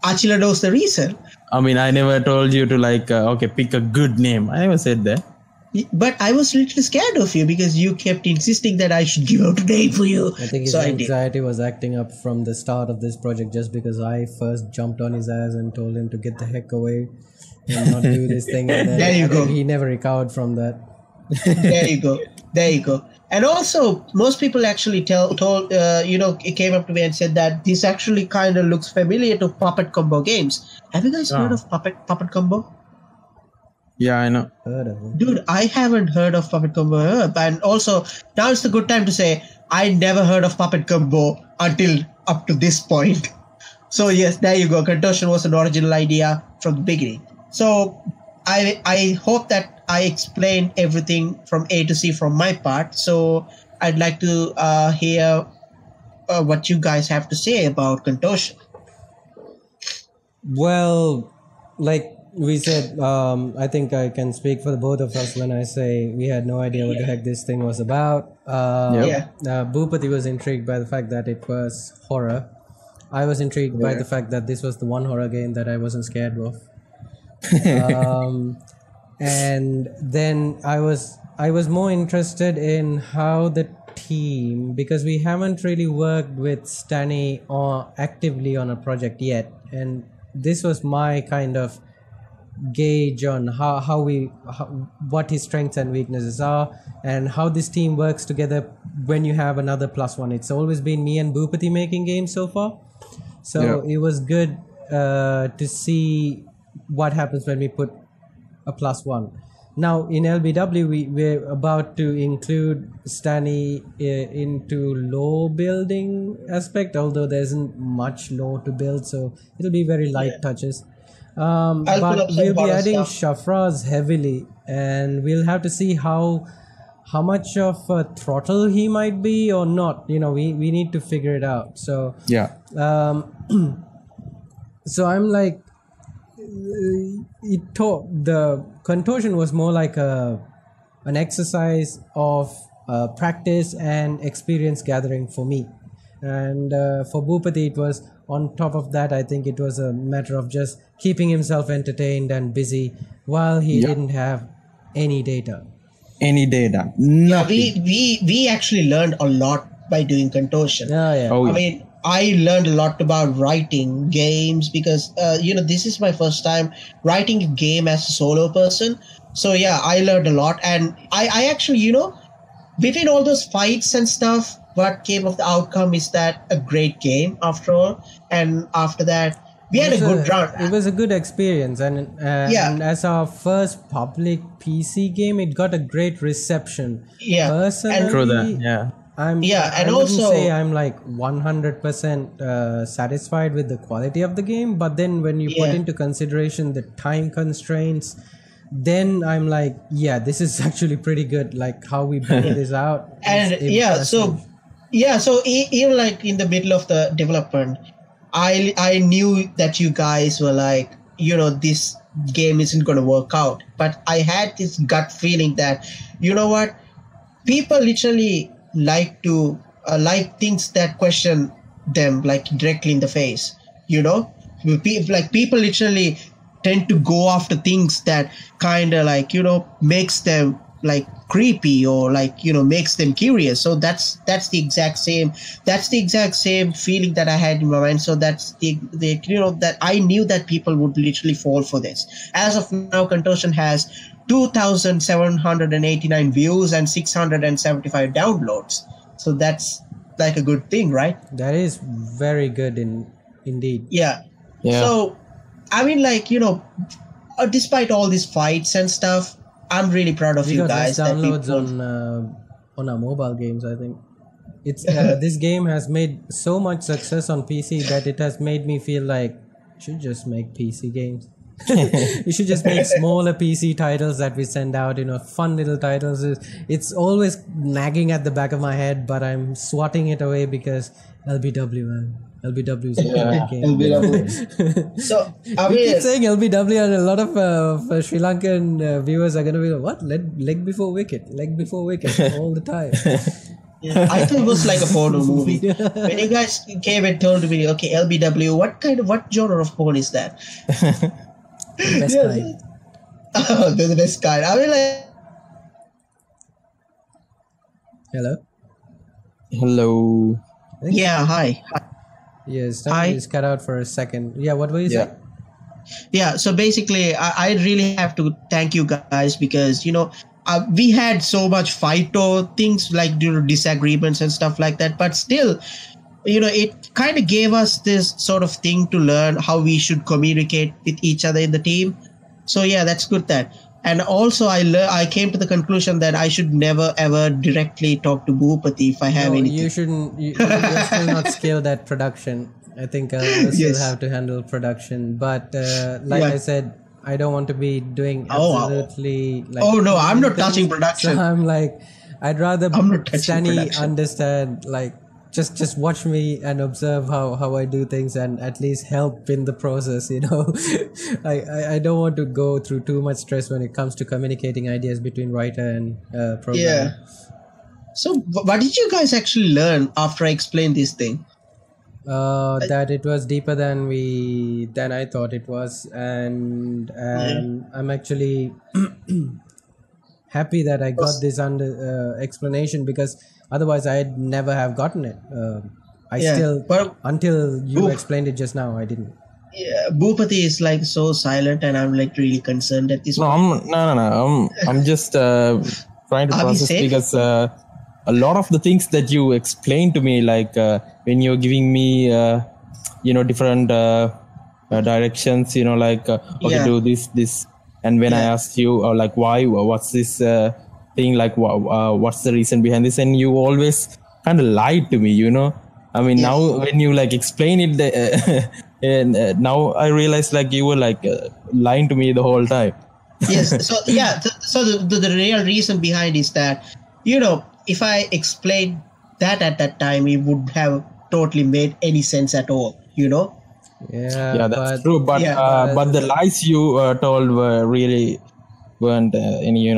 Achila knows the reason. I mean, I never told you to pick a good name. I never said that. But I was literally scared of you because you kept insisting that I should give out a name for you. I think his anxiety was acting up from the start of this project just because I first jumped on his ass and told him to get the heck away and not do this thing. And then there you go. He never recovered from that. There you go. And also, most people actually it came up to me and said that this actually kind of looks familiar to Puppet Combo games. Have you guys heard of Puppet Combo? Yeah, I know. Heard of it. Dude, I haven't heard of Puppet Combo. And also, now is the good time to say, I never heard of Puppet Combo until up to this point. So yes, there you go. Contortion was an original idea from the beginning. So I hope that I explained everything from A to C from my part. So I'd like to hear what you guys have to say about Contortion. Well, like we said, I think I can speak for the both of us when I say we had no idea what the heck this thing was about. Bupathi was intrigued by the fact that it was horror. I was intrigued by the fact that this was the one horror game that I wasn't scared of. And then I was more interested in how the team, because we haven't really worked with Stany actively on a project yet, and this was my kind of gauge on what his strengths and weaknesses are and how this team works together when you have another +1. It's always been me and Bupathi making games so far, so it was good to see what happens when we put a +1. Now in LBW we're about to include Stany into lore building aspect, although there isn't much lore to build, so it'll be very light touches. But we'll be adding Shafraz heavily, and we'll have to see how much of a throttle he might be or not. We need to figure it out. So so I'm like, the Contortion was more like an exercise of practice and experience gathering for me, and for Bupathi it was on top of that. I think it was a matter of just keeping himself entertained and busy while he didn't have any data. Nothing. We actually learned a lot by doing Contortion. I mean, I learned a lot about writing games because, this is my first time writing a game as a solo person. So, I learned a lot. And I actually, between all those fights and stuff, what came of the outcome is that a great game after all. And after that, we had a good run. It was a good experience. And as our first public PC game, it got a great reception. Yeah. Personally, I wouldn't say I'm like 100% satisfied with the quality of the game, but then when you put into consideration the time constraints, then I'm like, this is actually pretty good. Like how we built this out. And so even like in the middle of the development, I knew that you guys were like, this game isn't going to work out. But I had this gut feeling that, you know what, people literally like to like things that question them like directly in the face. People literally tend to go after things that kind of like makes them like creepy or like makes them curious. So that's the exact same feeling that I had in my mind. So that's the that I knew that people would literally fall for this. As of now, Contortion has 2,789 views and 675 downloads. So that's like a good thing, right? That is very good indeed. Yeah. So I mean, like, despite all these fights and stuff, I'm really proud of you guys. We got downloads on our mobile games, I think. It's this game has made so much success on PC that it has made me feel like you should just make PC games. You should just make smaller PC titles that we send out, fun little titles. It's always nagging at the back of my head, but I'm swatting it away because LBW, man. LBW is a great game. LBW. So, we keep saying LBW, and a lot of Sri Lankan viewers are going to be like, what? Leg before wicket all the time. Yeah, I thought it was like a porno movie. When you guys came and told me, okay, LBW, what genre of porn is that? The best kind. Oh, they're the best kind. I mean, like... Hello. Yeah, hi. Yes, that is cut out for a second. Yeah, what were you saying? Yeah, so basically, I really have to thank you guys because, we had so much fight or things like disagreements and stuff like that. But still, it kind of gave us this sort of thing to learn how we should communicate with each other in the team. So, yeah, that's good that. And also, I came to the conclusion that I should never ever directly talk to Bupathi if I have anything. You shouldn't. You're still not skilled at production. I think we'll still have to handle production. But I said, I don't want to be doing absolutely. No, I'm not touching production. So I'm like, I'd rather Stany understand. Like, just watch me and observe how I do things and at least help in the process. I don't want to go through too much stress when it comes to communicating ideas between writer and programmer. Yeah. So what did you guys actually learn after I explained this thing? That it was deeper than I thought it was, and I'm actually happy that I got this explanation because otherwise I'd never have gotten it. Until you explained it just now, I didn't. Yeah, Bupathi is like so silent, and I'm like really concerned at this point. No. I'm just trying to process because a lot of the things that you explained to me, like when you're giving me, different directions, do this, and when I asked you, like, why, what's this thing, like, what's the reason behind this, and you always kind of lied to me, I mean, now when you like explain it, and now I realize like you were like lying to me the whole time. Yes. So the real reason behind is that, if I explained that at that time, it would have totally made any sense at all, Yeah, that's true. But the lies you told weren't any,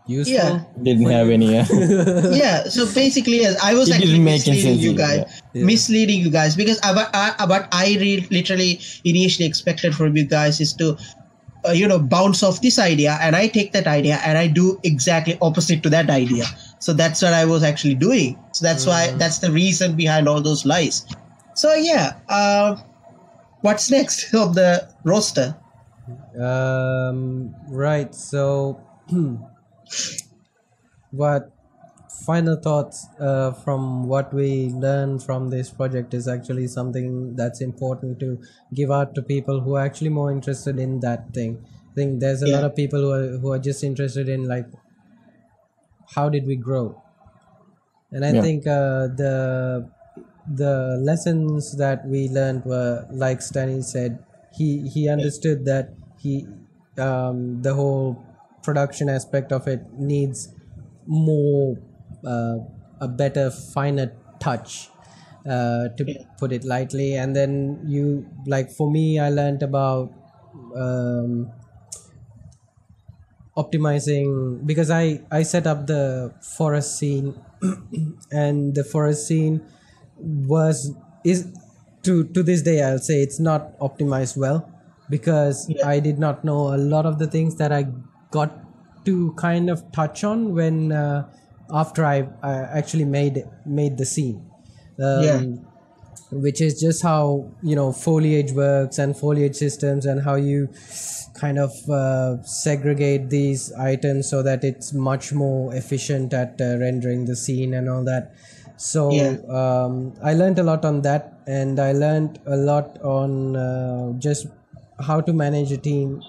useful. Yeah. Didn't have any. Yeah. So basically, I was actually misleading you guys. Misleading you guys because what I literally initially expected from you guys is to, bounce off this idea, and I take that idea and I do exactly opposite to that idea. So that's what I was actually doing. So that's why, that's the reason behind all those lies. So yeah, what's next of the roster? Right. So, what final thoughts from what we learned from this project is actually something that's important to give out to people who are actually more interested in that thing. I think there's a lot of people who are just interested in like, how did we grow? And I think the lessons that we learned were, like Stany said, he understood that the whole production aspect of it needs more a better, finer touch, to put it lightly. And then for me, I learned about optimizing, because I set up the forest scene and the forest scene is to this day I'll say it's not optimized well, because I did not know a lot of the things that I got to kind of touch on when after I actually made the scene, which is just how foliage works and foliage systems, and how you kind of segregate these items so that it's much more efficient at rendering the scene and all that. So I learned a lot on that, and I learned a lot on just how to manage a team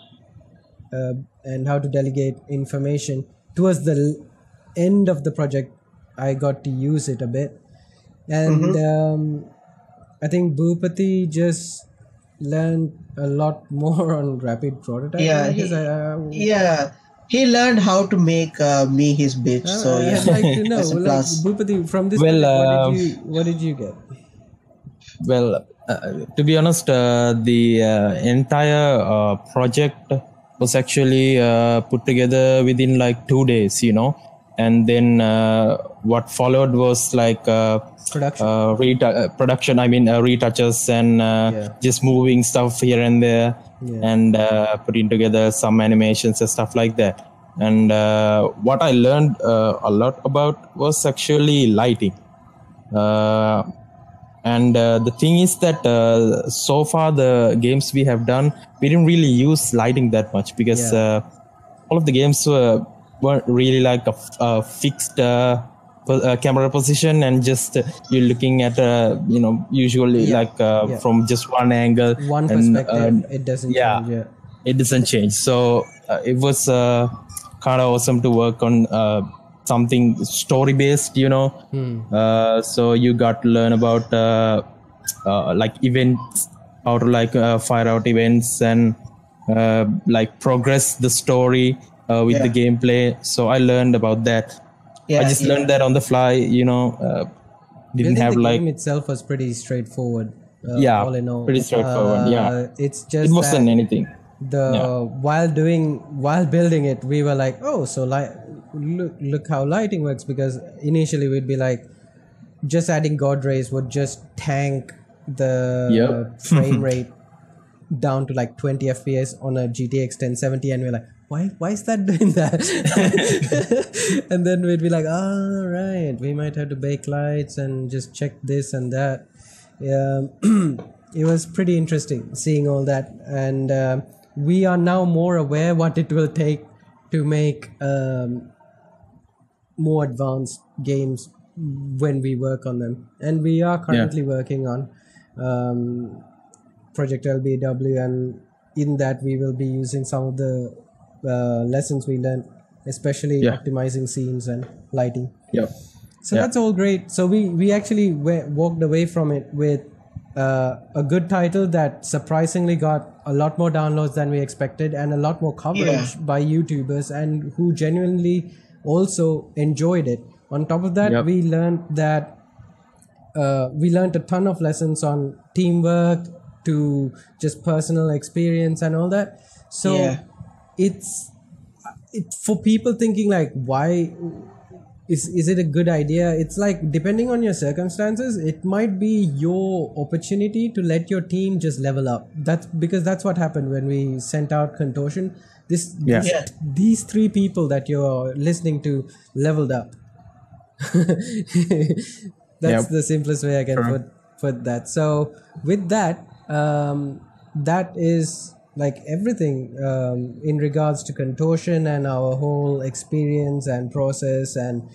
and how to delegate information. Towards the end of the project, I got to use it a bit, and I think Bupathi just learned a lot more on rapid prototyping. He learned how to make me his bitch. I'd like to know, like, Bupathi, from this project, what did you get? Well, to be honest, the entire project was actually put together within like 2 days, and then what followed was like production. I mean, retouches and just moving stuff here and there, and putting together some animations and stuff like that. And what I learned a lot about was actually lighting. And the thing is that so far the games we have done, we didn't really use lighting that much, because all of the games weren't really like a fixed camera position, and just you're looking at usually from just one angle, one perspective. It doesn't change. It doesn't change. So it was kind of awesome to work on something story based, so you got to learn about like events, how to like fire out events, and like progress the story with the gameplay. So I learned about that. I just learned that on the fly, didn't have the like game itself was pretty straightforward. All in all, pretty straightforward. It's just it wasn't anything. While building it, we were like, oh, so look how lighting works, because initially we'd be like, just adding god rays would just tank the frame rate down to like 20 FPS on a GTX 1070, and we're like, why is that doing that? And then we'd be like, oh, right, we might have to bake lights and just check this and that. It was pretty interesting seeing all that, and we are now more aware what it will take to make more advanced games when we work on them. And we are currently working on Project LBW, and in that we will be using some of the lessons we learned, especially optimizing scenes and lighting. So that's all great. So we actually walked away from it with a good title that surprisingly got a lot more downloads than we expected, and a lot more coverage by YouTubers, and who genuinely also enjoyed it. On top of that, we learned a ton of lessons on teamwork to just personal experience and all that. So it's for people thinking like, why is it a good idea? It's like, depending on your circumstances, it might be your opportunity to let your team just level up. That's because that's what happened when we sent out Contortion. These three people that you're listening to leveled up. That's the simplest way I can put that. So with that, that is like everything in regards to Contortion and our whole experience and process and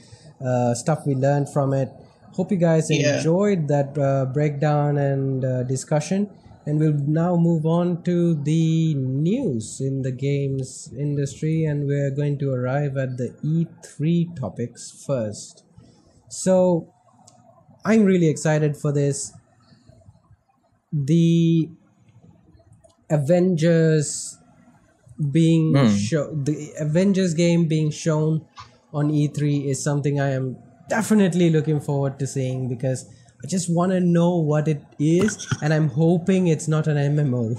stuff we learned from it. Hope you guys enjoyed that breakdown and discussion. And we'll now move on to the news in the games industry, and we're going to arrive at the E3 topics first. So I'm really excited for this. The Avengers being the Avengers game being shown on E3 is something I am definitely looking forward to seeing, because I just want to know what it is, and I'm hoping it's not an MMO.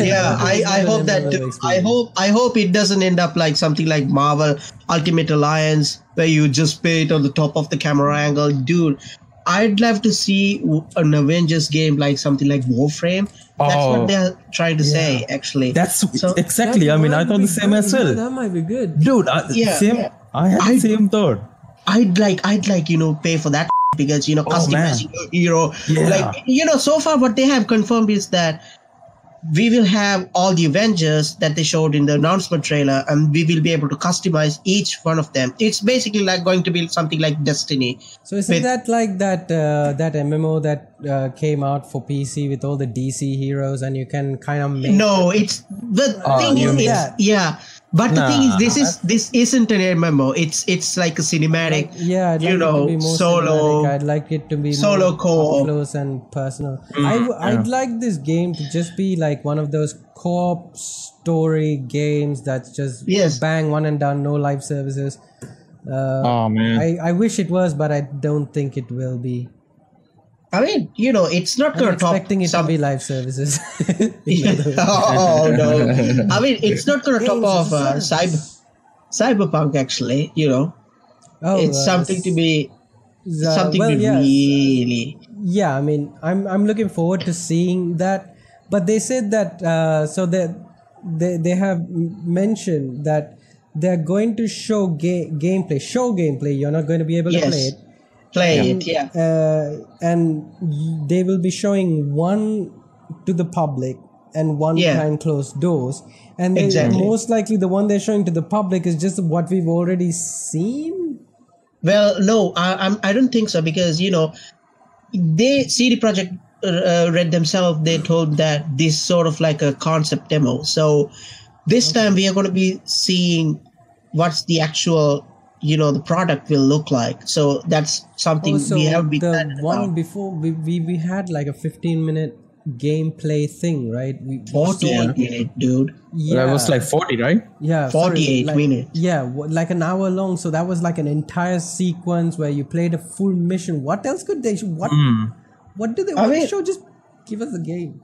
Yeah, I hope that too. I hope it doesn't end up like something like Marvel Ultimate Alliance, where you just pay it on the top of the camera angle. Dude, I'd love to see an Avengers game like something like Warframe. That's what they're trying to say, actually. That's exactly. I mean, I thought the same as well. That might be good, dude. I had the same thought. I'd like pay for that because customizing your hero. Like so far what they have confirmed is that we will have all the Avengers that they showed in the announcement trailer, and we will be able to customize each one of them. It's basically like going to be something like Destiny. So isn't that like that MMO that came out for PC with all the DC heroes, and you can kind of make... No, it's the thing is but the thing is, this isn't an MMO. It's like a cinematic. I'd like it to be more solo. Cinematic. I'd like it to be solo more co-op, close and personal. I'd like this game to just be like one of those co-op story games that's just bang one and done, no live services. I wish it was, but I don't think it will be. I mean, it's not going to top... expecting it to be live services. Oh, no. I mean, it's not going to top off Cyberpunk, actually, it's something to be... really... Yeah, I mean, I'm looking forward to seeing that. But they said that... so they have mentioned that they're going to show gameplay. Show gameplay. You're not going to be able to play it. And they will be showing one to the public and one behind closed doors. And most likely the one they're showing to the public is just what we've already seen. Well, no, I don't think so, because CD Projekt Red themselves, they told that this sort of like a concept demo. So this time we are going to be seeing what's the actual the product will look like. So that's something we have been... The one before, we had like a 15-minute gameplay thing, right? 48 minutes, dude. That was like 40, right? Yeah. 48 minutes. Yeah, like an hour long. So that was like an entire sequence where you played a full mission. What else could they... What do they want to show? Just give us the game.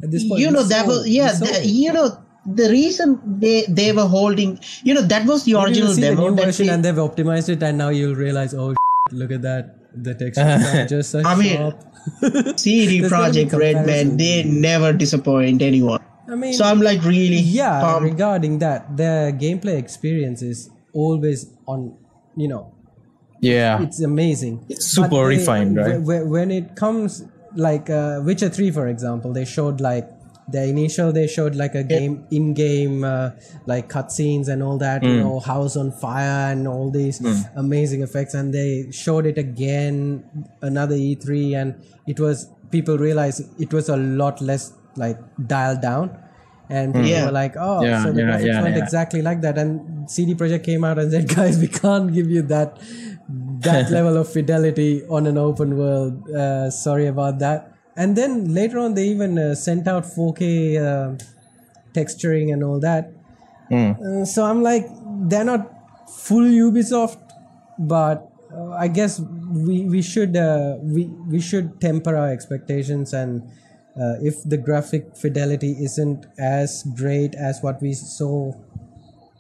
At this point, the reason they were holding, that was the original demo. The new version, and they've optimized it, and now you'll realize, look at that, the textures are just so sharp. CD Projekt Red, man, they never disappoint anyone. I mean, so I'm like really pumped. Regarding that, the gameplay experience is always on, it's amazing. It's super refined, right? When it comes like Witcher 3, for example, they showed like they showed like a game in-game like cutscenes and all that, house on fire and all these amazing effects, and they showed it again another E3, and people realized it was a lot less like dialed down, and people were like, so the graphics weren't exactly like that, and CD Projekt came out and said, guys, we can't give you that level of fidelity on an open world, sorry about that. And then later on, they even sent out 4K texturing and all that. So I'm like, they're not full Ubisoft, but I guess we should temper our expectations, and if the graphic fidelity isn't as great as what we saw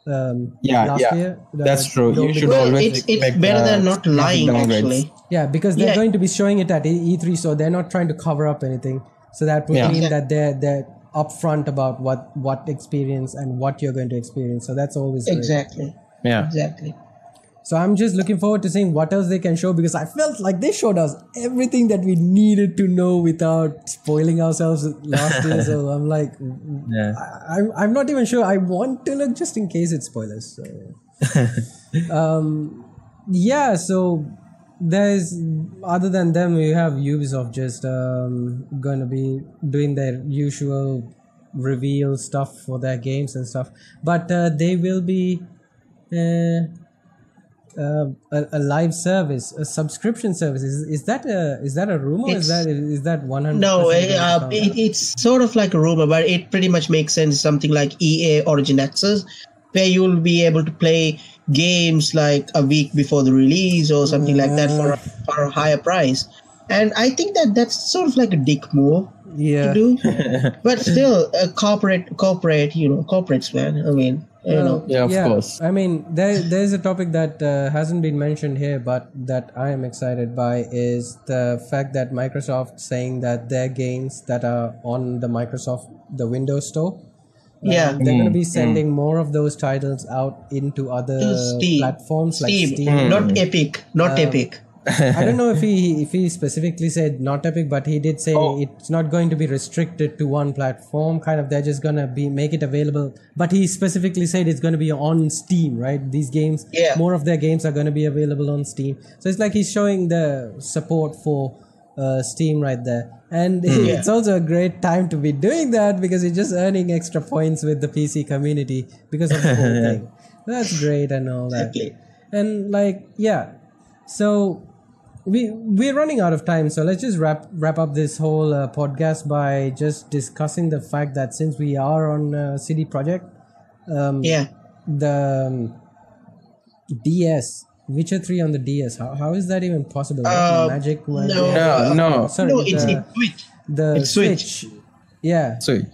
last year, that's true. You should always it's better than not lying, actually. Yeah, because they're going to be showing it at E3, so they're not trying to cover up anything. So that would mean that they're upfront about what experience and what you're going to experience. So that's always exactly. Great. Yeah, exactly. So I'm just looking forward to seeing what else they can show, because I felt like they showed us everything that we needed to know without spoiling ourselves last year. So I'm like, I'm not even sure I want to look, just in case it's spoilers. So, so there's, other than them, we have Ubisoft just going to be doing their usual reveal stuff for their games and stuff. But they will be... a live service, a subscription service. Is that a rumor? Is that 100%? No, it's sort of like a rumor, but it pretty much makes sense. Something like EA Origin Access, where you will be able to play games like a week before the release or something like that for a higher price. And I think that's sort of like a dick move to do. But still, corporates, man. I mean, Yeah, of course. I mean, there's a topic that hasn't been mentioned here, but that I am excited by is the fact that Microsoft saying that their games that are on the Windows Store, they're going to be sending more of those titles out into other platforms like Steam. Not Epic, Epic. I don't know if he specifically said not Epic, but he did say it's not going to be restricted to one platform. Kind of, they're just gonna make it available. But he specifically said it's going to be on Steam, right? These games, more of their games are going to be available on Steam. So it's like he's showing the support for Steam right there. And it's also a great time to be doing that because he's just earning extra points with the PC community because of the whole thing. That's great and all that. Exactly. And so we're running out of time, so let's just wrap up this whole podcast by just discussing the fact that since we are on CD Projekt, the DS, Witcher 3 on the DS, how is that even possible? Magic? No. Sorry, it's Switch. The Switch. Yeah. Switch.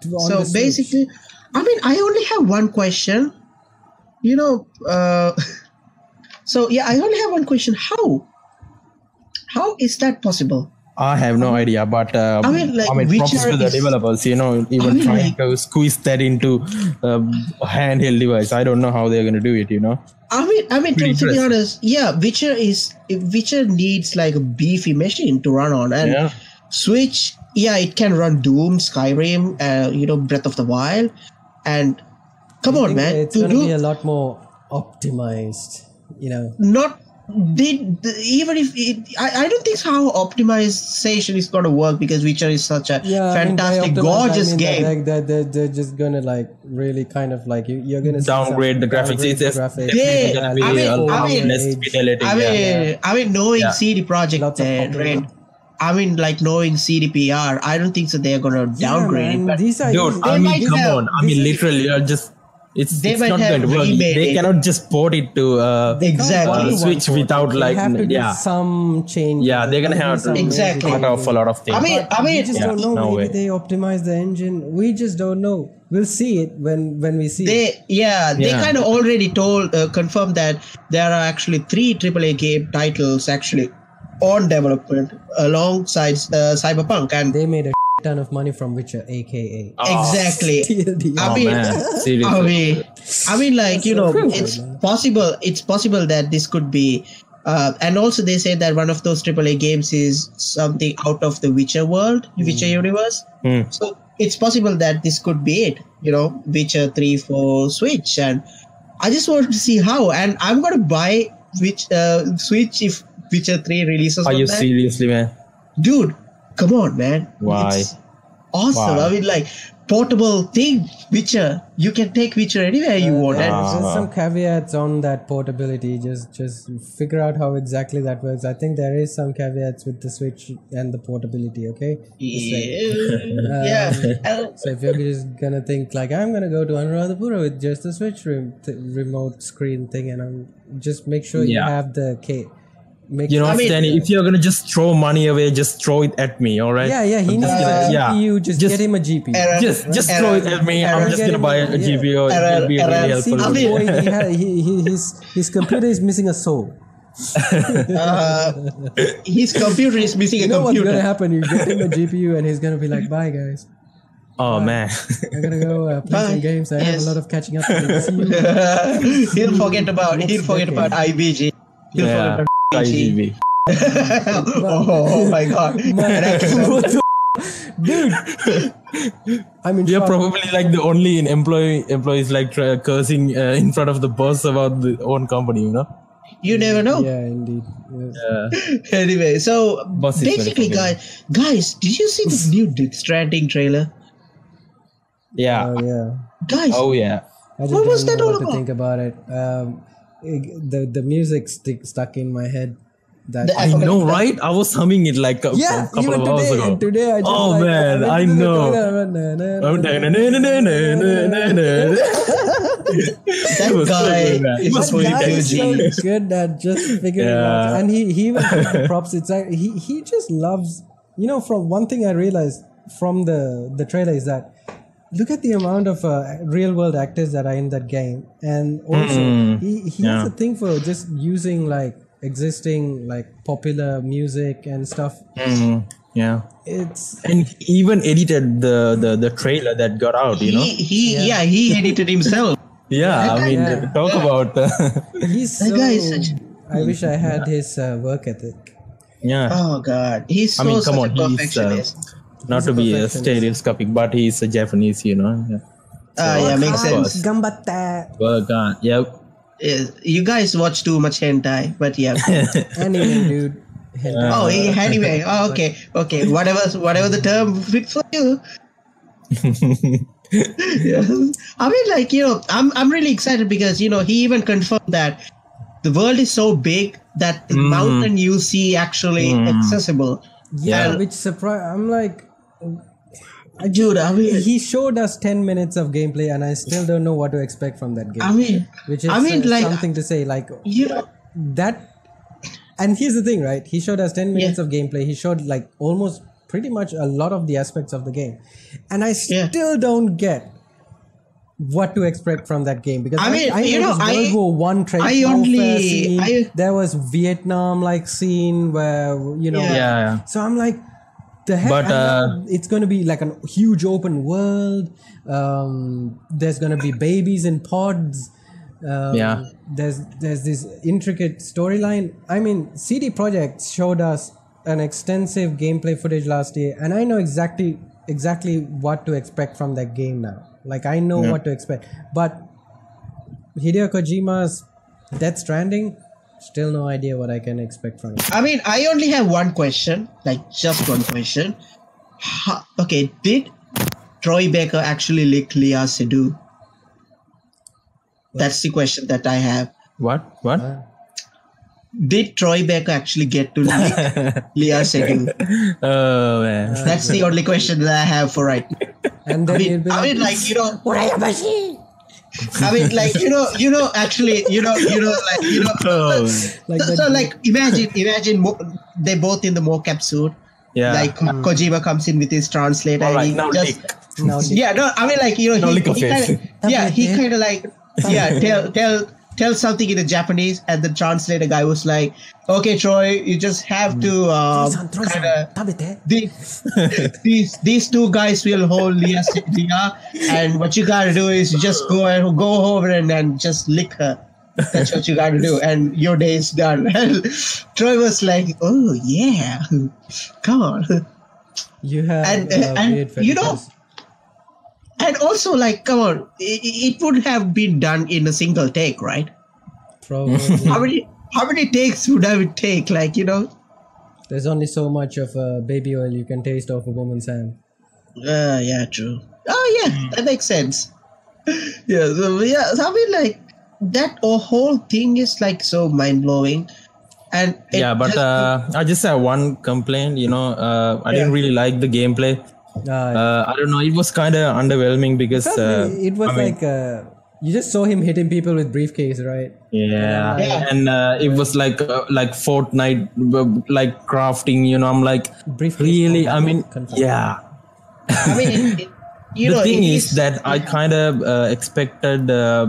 So basically, I mean, I only have one question. I only have one question. How is that possible? I have no idea, but props to the developers, trying to squeeze that into a handheld device. I don't know how they're going to do it, I mean, to be honest, Witcher needs like a beefy machine to run on, and Switch, it can run Doom, Skyrim, Breath of the Wild, and come on, man, it's going to be a lot more optimized. Not even if I don't think how optimization is going to work because Witcher is such a fantastic, gorgeous game. They're just gonna really kind of you're gonna downgrade the graphics. Knowing CD Projekt Red. Knowing CDPR, I don't think so. They're gonna downgrade it. Come on. Literally, you're just. It's not going to work. They cannot just port it to Switch without some change. Yeah, they're gonna have to cut off a lot of things. We just don't know. Maybe they optimize the engine. We just don't know. We'll see it when we see it. They kind of already confirmed that there are actually 3 AAA game titles actually on development alongside Cyberpunk, and they made a ton of money from Witcher, aka exactly. It's possible that this could be and also they say that one of those AAA games is something out of the Witcher world, Witcher universe. So it's possible that this could be it, Witcher 3 for Switch, and I just wanted to see how, and I'm gonna buy Switch if Witcher 3 releases. Are you seriously, man? Dude, come on, man. Why? It's awesome. Why? Portable thing, Witcher. You can take Witcher anywhere you want. There's some caveats on that portability. Just figure out how exactly that works. I think there is some caveats with the Switch and the portability, okay? So if you're just gonna think I'm gonna go to Anuradhapura with just the Switch remote screen thing, and just make sure you have the Stany, if you're gonna just throw money away, just throw it at me, all right? He needs a GPU. Just get him a GPU. Just throw it at me. I'm just gonna buy a GPU. It'll be really helpful. His computer is missing a soul. His computer is missing a computer. What's gonna happen? You get him a GPU, and he's gonna be like, "Bye, guys." Oh man, I'm gonna go play some games. I have a lot of catching up to do. He'll forget about IBG. IGV. Oh my god. Dude, you're probably the only employees cursing in front of the boss about the own company, You never know. Yeah, indeed. Yes. Anyway, so basically, guys, did you see the new Death Stranding trailer? Yeah. Guys. Oh yeah. What was that all about? To think about it. The music stuck in my head. I know, right? I was humming it a couple of hours ago. And today I just I know. That guy is so good at just figuring out, and he even props. It's like he just loves. From one thing I realized from the trailer is that look at the amount of real world actors that are in that game, and also he has a thing for just using like existing like popular music and stuff. Yeah, and he even edited the trailer that got out. He edited himself. Yeah, I mean, talk about. That guy is such. I wish I had his work ethic. Yeah. Oh God, he's such a perfectionist. Not to be stereoscopic, but he's a Japanese, Yeah. Makes sense. Gambatta. Yep. You guys watch too much hentai, but yeah. Anime, dude. Anime. Oh, okay. Whatever the term fit for you. I mean, like, I'm really excited because he even confirmed that the world is so big that the mountain you see actually accessible. Yeah, which surprise! I'm like, dude. I mean, he showed us 10 minutes of gameplay, and I still don't know what to expect from that game. Which is something to say, like that. And here's the thing, right? He showed us 10 minutes of gameplay. He showed like almost pretty much a lot of the aspects of the game, and I still don't get what to expect from that game because I know World War One trailer. There was Vietnam like scene where So I'm like, the heck. But it's going to be like a huge open world. There's going to be babies in pods. There's this intricate storyline. I mean, CD Projekt showed us an extensive gameplay footage last year, and I know exactly what to expect from that game now. Like, I know what to expect. But Hideo Kojima's Death Stranding, still no idea what I can expect from it. I mean, I only have one question, like just one question. Did Troy Baker actually lick Lea Seydoux? That's the question that I have. What? Did Troy Baker actually get to lick Lea Seydoux? Oh man, that's the only question that I have for right now. And then imagine they both in the mocap suit. Yeah. Like Kojima comes in with his translator. All right, and now just lick. Yeah, no, I mean, like, he kind of like tell something in the Japanese, and the translator guy was like, "Okay, Troy, you just have to kind of these two guys will hold Lea, and what you gotta do is you just go over and then just lick her. That's what you gotta do, and your day is done." And Troy was like, "Oh yeah, come on." You have and and also, like, come on, it would have been done in a single take, right? Probably. How many takes would I would take? Like, there's only so much of baby oil you can taste off a woman's hand. Yeah, true. Oh yeah, that makes sense. So I mean, like, that whole thing is like so mind blowing. And I just have one complaint. I didn't really like the gameplay. I don't know. It was kind of underwhelming because it was you just saw him hitting people with briefcase, right? Yeah. And it was like Fortnite, like crafting. I'm like, briefcase really? I mean, yeah. I mean, the thing is that I kind of expected a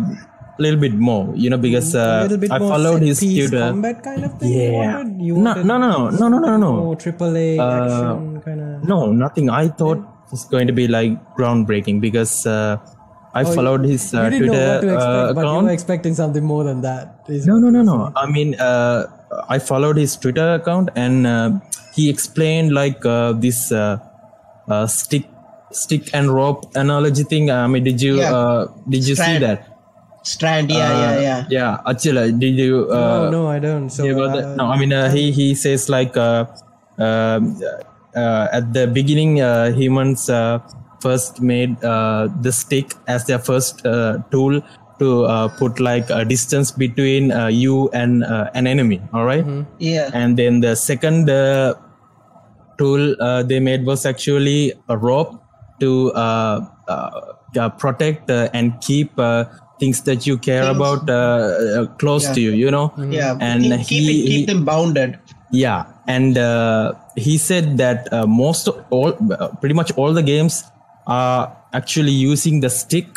little bit more, because I followed his tutor. Combat kind of thing. Yeah. No. No. AAA action kind of. No, nothing. I thought it was going to be like groundbreaking because I followed his you didn't Twitter know what to expect, account. But you were expecting something more than that. No. I mean, I followed his Twitter account and he explained like this stick and rope analogy thing. I mean, did you see that? Strand, yeah. Yeah, Achila, did you? No, I don't. So no, I mean, he says like at the beginning, humans first made the stick as their first tool to put like a distance between you and an enemy. All right. Mm-hmm. Yeah. And then the second tool they made was actually a rope to protect and keep things that you care about close to you, you know. Yeah, and keep them bounded. Yeah, and he said that pretty much all the games are actually using the stick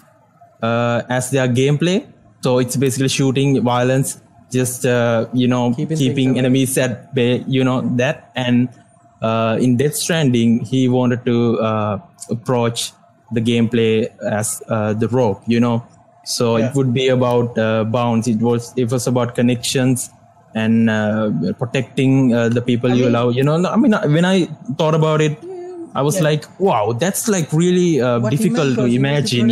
as their gameplay. So it's basically shooting, violence, just keeping enemies at bay, that. And in Death Stranding, he wanted to approach the gameplay as the Rogue, So it would be about bounds. It was about connections and protecting the people you love. When I thought about it, I was like, wow, that's like really difficult to imagine,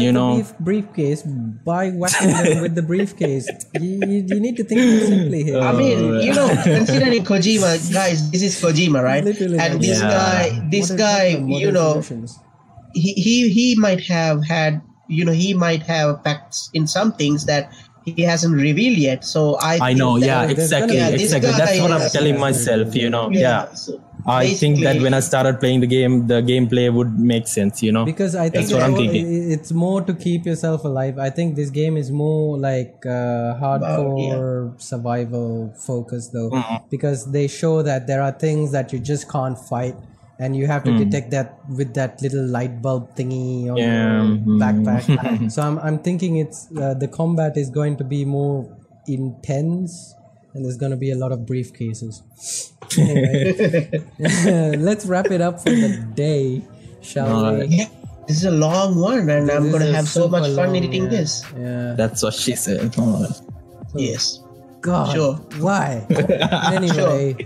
briefcase by whacking them with the briefcase. You need to think more simply here. I mean, considering Kojima, guys, this is Kojima, right? Literally, and this guy, he might have had, he might have facts in some things that he hasn't revealed yet. So I know, exactly. That's what I'm telling myself, So I think that when I started playing the game, the gameplay would make sense, Because I think it's more to keep yourself alive. I think this game is more like hardcore survival focused though, because they show that there are things that you just can't fight. And you have to detect that with that little light bulb thingy on your backpack. So I'm thinking it's the combat is going to be more intense, and there's going to be a lot of briefcases. Anyway, let's wrap it up for the day, shall we? Yeah, this is a long one, and I'm going to have so much fun editing this. Yeah, that's what she said. Yes. God, sure. Why? Anyway,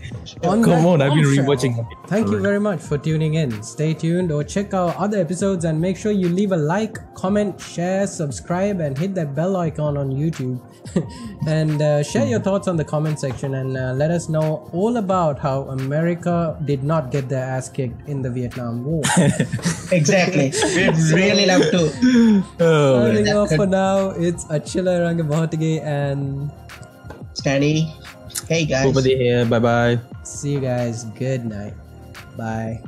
come on, I've been rewatching. Thank you very much for tuning in. Stay tuned or check our other episodes, and make sure you leave a like, comment, share, subscribe, and hit that bell icon on YouTube. And share your thoughts on the comment section, and let us know all about how America did not get their ass kicked in the Vietnam War. Exactly. We'd really love to. Signing off for now, it's Achila Rangabahatige and Stany. Hey guys. Bupathi here. Bye bye. See you guys. Good night. Bye.